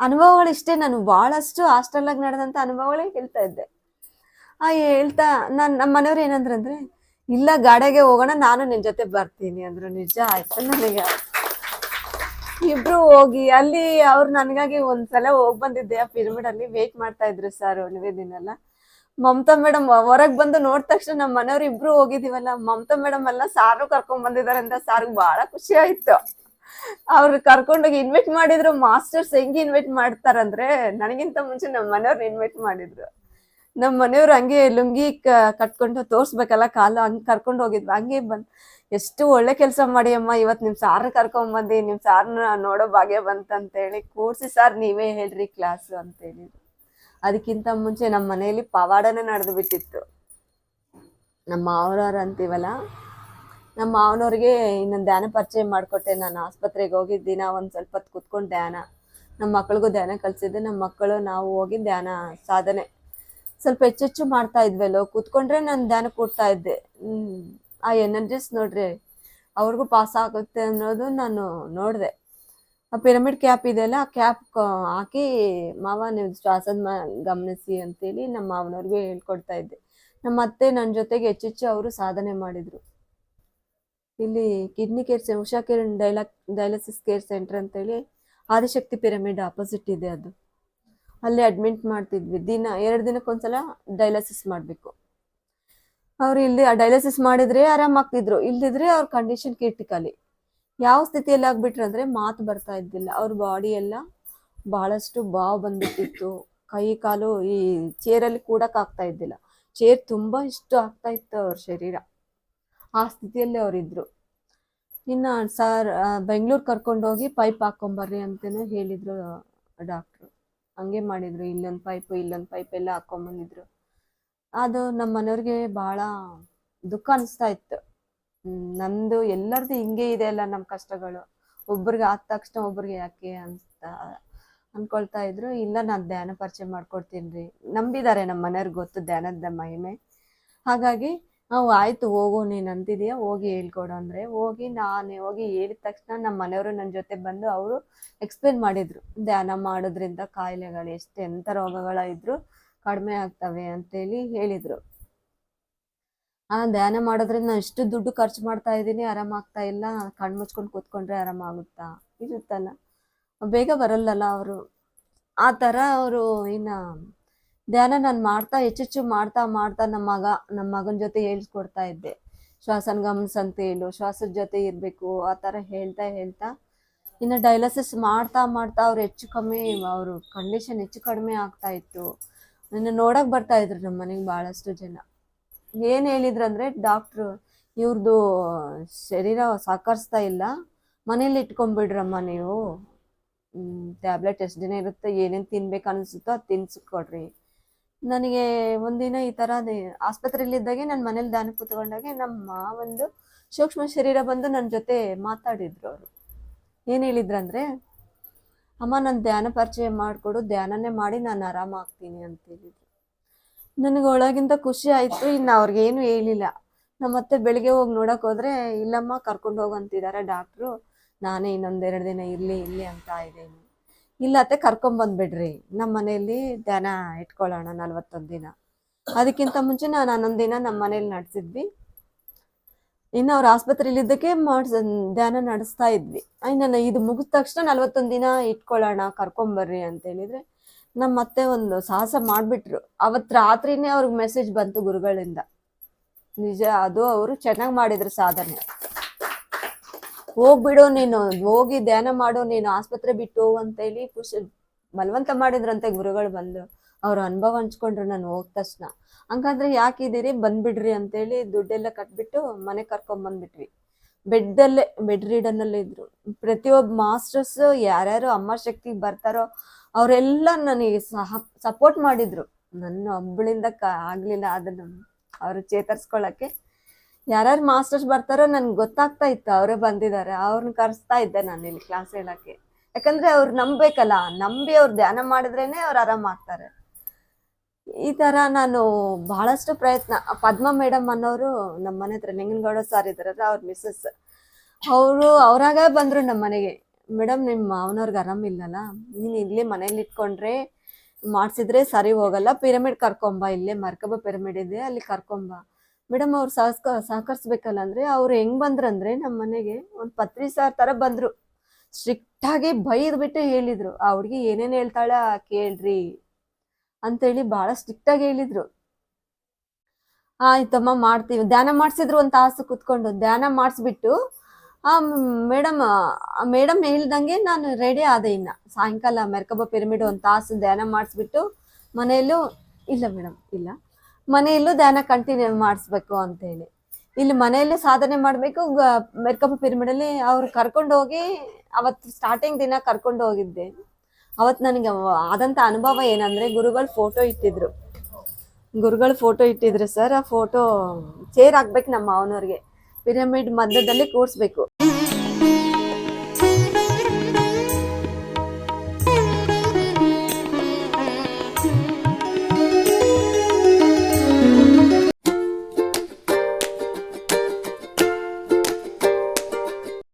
ಅನುಭವಗಳು ಇಷ್ಟೇ, ನಾನು ಬಹಳಷ್ಟು ಹಾಸ್ಟೆಲ್ನಾಗ ನಡೆದಂತ ಅನುಭವಗಳೇ ಹೇಳ್ತಾ ಇದ್ದೆ. ಹೇಳ್ತಾ ನಮ್ಮ ಮನೆಯವ್ರು ಏನಂದ್ರಂದ್ರೆ, ಇಲ್ಲ ಗಾಡಿಗೆ ಹೋಗೋಣ, ನಾನು ನಿನ್ ಜೊತೆ ಬರ್ತೀನಿ ಅಂದ್ರು. ನಿಜ ಆಯ್ತು ನನಗೆ. ಇಬ್ರು ಹೋಗಿ ಅಲ್ಲಿ ಅವ್ರು ನನಗಾಗಿ ಒಂದ್ಸಲ ಹೋಗಿ ಬಂದಿದ್ದೆ, ಆ ಪಿರಮಿಡ್ ಅಲ್ಲಿ ವೇಟ್ ಮಾಡ್ತಾ ಇದ್ರು ಸರ್ ನಿವೇದಿನೆಲ್ಲ. ಮಮತಾ ಮೇಡಮ್ ಹೊರಗ್ ಬಂದು ನೋಡಿದ ತಕ್ಷಣ ನಮ್ಮ ಮನೆಯವ್ರು ಇಬ್ರು ಹೋಗಿದೀವಲ್ಲ, ಮಮತಾ ಮೇಡಮ್ ಎಲ್ಲ ಸಾರು ಕರ್ಕೊಂಡ್ ಬಂದಿದಾರೆ ಅಂತ ಸಾರ್ಗ್ ಬಹಳ ಖುಷಿ ಆಯ್ತು. ಅವ್ರು ಕರ್ಕೊಂಡೋಗಿ ಇನ್ವೈಟ್ ಮಾಡಿದ್ರು. ಮಾಸ್ಟರ್ಸ್ ಹೆಂಗ್ ಇನ್ವೈಟ್ ಮಾಡ್ತಾರಂದ್ರೆ, ನನಗಿಂತ ಮುಂಚೆ ನಮ್ಮ ಮನೆಯವ್ರನ್ನ ಇನ್ವೈಟ್ ಮಾಡಿದ್ರು. ನಮ್ಮ ಮನೆಯವ್ರು ಹಂಗೆ ಲುಂಗಿ ಕಟ್ಕೊಂಡು ತೋರ್ಸ್ಬೇಕಲ್ಲ ಕಾಲು, ಹಂಗ್ ಕರ್ಕೊಂಡು ಹೋಗಿದ್ವಿ. ಹಂಗೆ ಎಷ್ಟು ಒಳ್ಳೆ ಕೆಲಸ ಮಾಡಿ ಅಮ್ಮ, ಇವತ್ ನಿಮ್ ಸಾರ್ನ ಕರ್ಕೊಂಡ್ ಬಂದಿ, ನಿಮ್ ಸಾರ್ನ ನೋಡೋ ಭಾಗ್ಯ ಬಂತಂತೇಳಿ ಕೂರ್ಸಿ, ಸಾರ್ ನೀವೇ ಹೇಳ್ರಿ ಕ್ಲಾಸ್ ಅಂತ ಹೇಳಿದ್ರು. ಅದಕ್ಕಿಂತ ಮುಂಚೆ ನಮ್ಮ ಮನೆಯಲ್ಲಿ ಪವಾಡನೇ ನಡೆದು ಬಿಟ್ಟಿತ್ತು. ನಮ್ಮ ಮಾವನವ್ರು ಅಂತೀವಲ್ಲ, ನಮ್ಮ ಮಾವನವ್ರಿಗೆ ಇನ್ನೊಂದು ಧ್ಯಾನ ಪರಿಚಯ ಮಾಡಿಕೊಟ್ಟೆ. ನಾನು ಆಸ್ಪತ್ರೆಗೆ ಹೋಗಿ ದಿನ ಒಂದು ಸ್ವಲ್ಪ ಹೊತ್ತು ಕುತ್ಕೊಂಡು ಧ್ಯಾನ, ನಮ್ಮ ಮಕ್ಳಿಗೂ ಧ್ಯಾನ ಕಲಿಸಿದ್ದೆ. ನಮ್ಮ ಮಕ್ಕಳು ನಾವು ಹೋಗಿ ಧ್ಯಾನ ಸಾಧನೆ ಸ್ವಲ್ಪ ಹೆಚ್ಚೆಚ್ಚು ಮಾಡ್ತಾ ಇದ್ವಲ್ಲೋ, ಕೂತ್ಕೊಂಡ್ರೆ ನಾನು ಧ್ಯಾನ ಕೊಡ್ತಾ ಇದ್ದೆ. ಆ ಎನರ್ಜಿಸ್ ನೋಡ್ರಿ ಅವ್ರಿಗೂ ಪಾಸ್ ಆಗುತ್ತೆ ಅನ್ನೋದು ನಾನು ನೋಡಿದೆ. ಆ ಪಿರಮಿಡ್ ಕ್ಯಾಪ್ ಇದೆಯಲ್ಲ, ಆ ಕ್ಯಾಪ್ ಹಾಕಿ ಮಾವ ನೀವು ಶ್ವಾಸದ ಗಮನಿಸಿ ಅಂತೇಳಿ ನಮ್ಮ ಮಾವನವ್ರಿಗೂ ಹೇಳ್ಕೊಡ್ತಾ ಇದ್ದೆ. ನಮ್ಮ ಅತ್ತೆ ನನ್ನ ಜೊತೆಗೆ ಹೆಚ್ಚೆಚ್ಚು ಅವರು ಸಾಧನೆ ಮಾಡಿದ್ರು. ಇಲ್ಲಿ kidney care Usha Kiran dialysis care centre ಅಂತೇಳಿ ಆದಿಶಕ್ತಿ ಪಿರಮಿಡ್ ಆಪೋಸಿಟ್ ಇದೆ. ಅದು ಅಲ್ಲಿ ಅಡ್ಮಿಟ್ ಮಾಡ್ತಿದ್ವಿ. 2 ದಿನಕ್ಕೊಂದ್ಸಲ ಡಯಾಲಿಸಿಸ್ ಮಾಡಬೇಕು. ಅವ್ರು ಇಲ್ಲಿ ಡಯಾಲಿಸಿಸ್ ಮಾಡಿದ್ರೆ ಆರಾಮಾಗ್ತಿದ್ರು, ಇಲ್ದಿದ್ರೆ ಅವ್ರ ಕಂಡೀಷನ್ ಕ್ರಿಟಿಕಲಿ. ಯಾವ ಸ್ಥಿತಿಯಲ್ಲಿ ಆಗ್ಬಿಟ್ರು ಅಂದ್ರೆ ಮಾತು ಬರ್ತಾ ಇದ್ದಿಲ್ಲ. ಅವ್ರ ಬಾಡಿ ಎಲ್ಲ ಬಹಳಷ್ಟು ಬಾವು ಬಂದ್ಬಿಟ್ಟಿತ್ತು. ಕೈ ಕಾಲು ಈ ಚೇರಲ್ಲಿ ಕೂಡಕ್ ಆಗ್ತಾ ಇದ್ದಿಲ್ಲ. ಚೇರ್ ತುಂಬಾ ಇಷ್ಟು ಆಗ್ತಾ ಇತ್ತು ಅವ್ರ ಶರೀರ. ಆ ಸ್ಥಿತಿಯಲ್ಲಿ ಅವ್ರಿದ್ರು. ಇನ್ನ ಸರ್ ಬೆಂಗಳೂರು ಕರ್ಕೊಂಡೋಗಿ ಪೈಪ್ ಹಾಕೊಂಬರ್ರಿ ಅಂತೇನೋ ಹೇಳಿದ್ರು ಡಾಕ್ಟ್ರು. ಹಂಗೆ ಮಾಡಿದ್ರು. ಇಲ್ಲೊಂದು ಪೈಪ್ ಎಲ್ಲ ಹಾಕೊಂಬಂದಿದ್ರು. ಅದು ನಮ್ಮ ಮನೆಯವ್ರಿಗೆ ಬಹಳ ದುಃಖ ಅನಿಸ್ತಾ ಇತ್ತು. ನಮ್ದು ಎಲ್ಲರದು ಹಿಂಗೆ ಇದೆ ಅಲ್ಲ ನಮ್ಮ ಕಷ್ಟಗಳು, ಒಬ್ರಿಗೆ ಆದ ತಕ್ಷಣ ಒಬ್ರಿಗೆ ಯಾಕೆ ಅನ್ಕೊಳ್ತಾ ಇದ್ರು. ಇಲ್ಲ, ನಾನು ಧ್ಯಾನ ಪರಿಚಯ ಮಾಡ್ಕೊಡ್ತೀನಿ. ನಂಬಿದ್ದಾರೆ ನಮ್ಮ ಮನೆಯವ್ರಿಗೆ, ಗೊತ್ತು ಧ್ಯಾನದ ಮಹಿಮೆ. ಹಾಗಾಗಿ ನಾವು ಆಯ್ತು ಹೋಗು, ನೀನು ಅಂತಿದೀಯ ಹೋಗಿ ಹೇಳ್ಕೊಡು ಅಂದ್ರೆ ನಾನು ಹೋಗಿ ಹೇಳಿದ ತಕ್ಷಣ ನಮ್ಮ ಮನೆಯವರು ನನ್ನ ಜೊತೆ ಬಂದು ಅವರು ಎಕ್ಸ್ಪ್ಲೇನ್ ಮಾಡಿದ್ರು. ಧ್ಯಾನ ಮಾಡೋದ್ರಿಂದ ಕಾಯಿಲೆಗಳು ಎಂಥ ರೋಗಗಳ ಇದ್ರು ಕಡಿಮೆ ಆಗ್ತವೆ ಅಂತೇಳಿ ಹೇಳಿದ್ರು. ಆ ಧ್ಯಾನ ಮಾಡೋದ್ರಿಂದ ನಾನು ಇಷ್ಟು ದುಡ್ಡು ಖರ್ಚು ಮಾಡ್ತಾ ಇದ್ದೀನಿ, ಆರಾಮಾಗ್ತಾ ಇಲ್ಲ, ಕಣ್ಣು ಮುಚ್ಕೊಂಡು ಕೂತ್ಕೊಂಡ್ರೆ ಆರಾಮಾಗುತ್ತಾ ಇರುತ್ತಲ್ಲ, ಬೇಗ ಬರಲ್ಲಲ್ಲ ಅವರು. ಆ ಥರ ಅವರು ಇನ್ನು ಧ್ಯಾನ ನಾನು ಮಾಡ್ತಾ ಹೆಚ್ಚೆಚ್ಚು ಮಾಡ್ತಾ ನಮ್ಮ ಮಗನ ಜೊತೆ ಹೇಳ್ಕೊಡ್ತಾ ಇದ್ದೆ. ಶ್ವಾಸನ ಗಮನಿಸಂತ ಹೇಳು, ಶ್ವಾಸದ ಜೊತೆ ಇರಬೇಕು, ಆ ಥರ ಹೇಳ್ತಾ ಇನ್ನು ಡಯಾಲಿಸಿಸ್ ಮಾಡ್ತಾ ಅವ್ರು ಅವ್ರ ಕಂಡೀಷನ್ ಹೆಚ್ಚು ಕಡಿಮೆ ಆಗ್ತಾ ಇತ್ತು. ನನ್ನ ನೋಡಕ್ ಬರ್ತಾ ಇದ್ರು ನಮ್ಮ ಮನೆಗೆ ಭಾಳಷ್ಟು ಜನ. ಏನು ಹೇಳಿದ್ರು ಅಂದರೆ, ಡಾಕ್ಟ್ರು ಇವ್ರದ್ದು ಶರೀರ ಸಹಕರಿಸ್ತಾ ಇಲ್ಲ, ಮನೇಲಿ ಇಟ್ಕೊಂಡ್ಬಿಡ್ರಮ್ಮ ನೀವು, ಟ್ಯಾಬ್ಲೆಟ್ ಎಷ್ಟು ದಿನ ಇರುತ್ತೆ, ಏನೇನು ತಿನ್ಬೇಕು ಅನಿಸುತ್ತೋ ಅದು ತಿನ್ಸ್ಕೊಡ್ರಿ. ನನಗೆ ಒಂದಿನ ಈ ಥರ ಆಸ್ಪತ್ರೆಯಲ್ಲಿದ್ದಾಗೆ ನನ್ನ ಮನೇಲಿ ಧ್ಯಾನ ಕೂತ್ಕೊಂಡಾಗೆ ನಮ್ಮ ಒಂದು ಸೂಕ್ಷ್ಮ ಶರೀರ ಬಂದು ನನ್ನ ಜೊತೆ ಮಾತಾಡಿದ್ರು. ಅವರು ಏನು ಹೇಳಿದ್ರಂದರೆ, ಅಮ್ಮ ನಾನು ಧ್ಯಾನ ಪರಿಚಯ ಮಾಡಿಕೊಡು, ಧ್ಯಾನನೇ ಮಾಡಿ ನಾನು ಆರಾಮಾಗ್ತೀನಿ ಅಂತ ಹೇಳಿದ್ರು. ನನಗೆ ಒಳಗಿಂದ ಖುಷಿ ಆಯಿತು. ಇನ್ನು ಅವ್ರಿಗೇನು ಹೇಳಿಲ್ಲ. ನಮ್ಮತ್ತೆ ಬೆಳಿಗ್ಗೆ ಹೋಗಿ ನೋಡೋಕೆ ಹೋದರೆ, ಇಲ್ಲಮ್ಮ ಕರ್ಕೊಂಡು ಹೋಗಂತಿದ್ದಾರೆ ಡಾಕ್ಟ್ರು, ನಾನೇ ಇನ್ನೊಂದೆರಡು ದಿನ ಇಲ್ಲಿ ಅಂತ ಇದ್ದೀನಿ. ಇಲ್ಲ ಅತ್ತೆ ಕರ್ಕೊಂಬಂದ್ಬಿಡ್ರಿ, ನಮ್ಮ ಮನೆಯಲ್ಲಿ ಧ್ಯಾನ ಇಟ್ಕೊಳ್ಳೋಣ 41 ದಿನ. ಅದಕ್ಕಿಂತ ಮುಂಚೆ ನಾನು 11 ದಿನ ನಮ್ಮ ಮನೇಲಿ ನಡೆಸಿದ್ವಿ. ಇನ್ನು ಅವ್ರ ಆಸ್ಪತ್ರೆಯಲ್ಲಿದ್ದಕ್ಕೆ ಧ್ಯಾನ ನಡೆಸ್ತಾ ಇದ್ವಿ. ಇನ್ನು ಇದು ಮುಗಿದ ತಕ್ಷಣ 41 ದಿನ ಇಟ್ಕೊಳ್ಳೋಣ, ಕರ್ಕೊಂಬರ್ರಿ ಅಂತ ಹೇಳಿದ್ರೆ ನಮ್ಮ ಮತ್ತೆ ಒಂದು ಸಾಹಸ ಮಾಡಿಬಿಟ್ರು. ಅವತ್ತು ರಾತ್ರಿನೇ ಅವ್ರಿಗೆ ಮೆಸೇಜ್ ಬಂತು ಗುರುಗಳಿಂದ. ನಿಜ, ಅದು ಅವರು ಚೆನ್ನಾಗಿ ಮಾಡಿದ್ರು ಸಾಧನೆ. ಹೋಗ್ಬಿಡು ನೀನು, ಹೋಗಿ ಧ್ಯಾನ ಮಾಡು, ನೀನು ಆಸ್ಪತ್ರೆ ಬಿಟ್ಟು ಹೋಗು ಅಂತೇಳಿ ಬಲವಂತ ಮಾಡಿದ್ರಂತೆ ಗುರುಗಳು ಬಂದು. ಅವ್ರ ಅನುಭವ ಹಂಚ್ಕೊಂಡ್ರು ನಾನು ಹೋದ ತಕ್ಷಣ. ಹಂಗಾದ್ರೆ ಯಾಕಿದ್ದೀರಿ, ಬಂದ್ಬಿಡ್ರಿ ಅಂತೇಳಿ ದುಡ್ಡೆಲ್ಲ ಕಟ್ಬಿಟ್ಟು ಮನೆ ಕರ್ಕೊಂಬಂದ್ಬಿಟ್ವಿ. ಬೆಡ್ ರೀಡನ್ನಲ್ಲೇ ಇದ್ರು. ಪ್ರತಿಯೊಬ್ಬ ಮಾಸ್ಟರ್ಸ್ ಯಾರ್ಯಾರು ಅಮ್ಮ ಶಕ್ತಿಗೆ ಬರ್ತಾರೋ ಅವರೆಲ್ಲ ನನಗೆ ಸಪೋರ್ಟ್ ಮಾಡಿದ್ರು. ನನ್ನ ಒಬ್ಬಳಿಂದ ಆಗ್ಲಿಲ್ಲ ಅದನ್ನು ಅವ್ರು ಚೇತರಿಸ್ಕೊಳ್ಳೋಕ್ಕೆ. ಯಾರ್ಯಾರು ಮಾಸ್ಟರ್ಸ್ ಬರ್ತಾರೋ ನನ್ಗೆ ಗೊತ್ತಾಗ್ತಾ ಇತ್ತು ಅವರೇ ಬಂದಿದ್ದಾರೆ, ಅವ್ರನ್ನ ಕರೆಸ್ತಾ ಇದ್ದೆ ನಾನು ಇಲ್ಲಿ ಕ್ಲಾಸ್ ಹೇಳಕ್ಕೆ. ಯಾಕಂದ್ರೆ ಅವ್ರು ನಂಬೇಕಲ್ಲ, ನಂಬಿ ಅವ್ರು ಧ್ಯಾನ ಮಾಡಿದ್ರೇನೆ ಅವ್ರು ಆರಾಮಾಗ್ತಾರೆ. ಈ ತರ ನಾನು ಬಹಳಷ್ಟು ಪ್ರಯತ್ನ. ಪದ್ಮ ಮೇಡಮ್ ಅನ್ನೋರು ನಮ್ಮ ಮನೆ ಹತ್ರ, ಲಿಂಗನಗೌಡ ಸರ್ ಇದಾರಲ್ಲ ಅವ್ರ ಮಿಸ್ಸಸ್, ಅವ್ರಾಗ ಬಂದ್ರು ನಮ್ಮ ಮನೆಗೆ. ಮೇಡಮ್ ನಿಮ್ಮ ಮಾವನವ್ರಿಗೆ ಆರಾಮಿಲ್ಲಲ್ಲ, ನೀನು ಇಲ್ಲೇ ಮನೇಲಿ ಇಟ್ಕೊಂಡ್ರೆ ಮಾಡಿಸಿದ್ರೆ ಸರಿ ಹೋಗಲ್ಲ, ಪಿರಮಿಡ್ ಕರ್ಕೊಂಬ, ಇಲ್ಲೇ ಮರ್ಕಬ ಪಿರಮಿಡ್ ಇದೆ ಅಲ್ಲಿ ಕರ್ಕೊಂಬ. ಮೇಡಮ್ ಅವ್ರು ಸಹಕರಿಸ್ಬೇಕಲ್ಲ ಅಂದ್ರೆ ಅವ್ರು ಹೆಂಗ್ ಬಂದ್ರಂದ್ರೆ ನಮ್ಮ ಮನೆಗೆ ಒಂದು ಪತ್ರಿ ಸಾರ್ ತರ ಬಂದ್ರು. ಸ್ಟ್ರಿಕ್ಟ್ ಆಗಿ ಬೈದ್ಬಿಟ್ಟು ಹೇಳಿದ್ರು, ಆ ಹುಡುಗಿ ಏನೇನು ಹೇಳ್ತಾಳ ಕೇಳ್ರಿ ಅಂತೇಳಿ ಬಹಳ ಸ್ಟ್ರಿಕ್ಟ್ ಆಗಿ ಹೇಳಿದ್ರು. ಆಯ್ತಮ್ಮ ಮಾಡ್ತೀವಿ. ಧ್ಯಾನ ಮಾಡಿಸಿದ್ರು ಒಂದು ತಾಸು ಕುತ್ಕೊಂಡು ಧ್ಯಾನ ಮಾಡಿಸ್ಬಿಟ್ಟು ಮೇಡಮ್ ಮೇಡಮ್ ಹೇಳ್ದಂಗೆ ನಾನು ರೆಡಿ ಆದೆ. ಇನ್ನ ಸಾಯಂಕಾಲ ಮೆರ್ಕಬ ಪಿರಮಿಡ್ ಒಂದು ತಾಸು ಧ್ಯಾನ ಮಾಡಿಸ್ಬಿಟ್ಟು ಮನೆಯಲ್ಲೂ ಇಲ್ಲ ಮೇಡಮ್ ಇಲ್ಲ, ಮನೆಯಲ್ಲೂ ಧ್ಯಾನ ಕಂಟಿನ್ಯೂ ಮಾಡಿಸ್ಬೇಕು ಅಂತೇಳಿ ಇಲ್ಲಿ ಮನೆಯಲ್ಲೇ ಸಾಧನೆ ಮಾಡಬೇಕು. ಮೆರ್ಕಬ ಪಿರಮಿಡಲ್ಲಿ ಅವ್ರು ಕರ್ಕೊಂಡು ಹೋಗಿ ಅವತ್ತು ಸ್ಟಾರ್ಟಿಂಗ್ ದಿನ ಕರ್ಕೊಂಡು ಹೋಗಿದ್ದೆ. ಅವತ್ತು ನನಗೆ ಆದಂಥ ಅನುಭವ ಏನಂದ್ರೆ ಗುರುಗಳು ಫೋಟೋ ಇಟ್ಟಿದ್ರು ಸರ್. ಆ ಫೋಟೋ ಚೇರ್ ಹಾಕ್ಬೇಕು ನಮ್ಮ ಮಾವನವ್ರಿಗೆ, ಪಿರಮಿಡ್ ಮಧ್ಯದಲ್ಲಿ ಕೂರಿಸ್ಬೇಕು.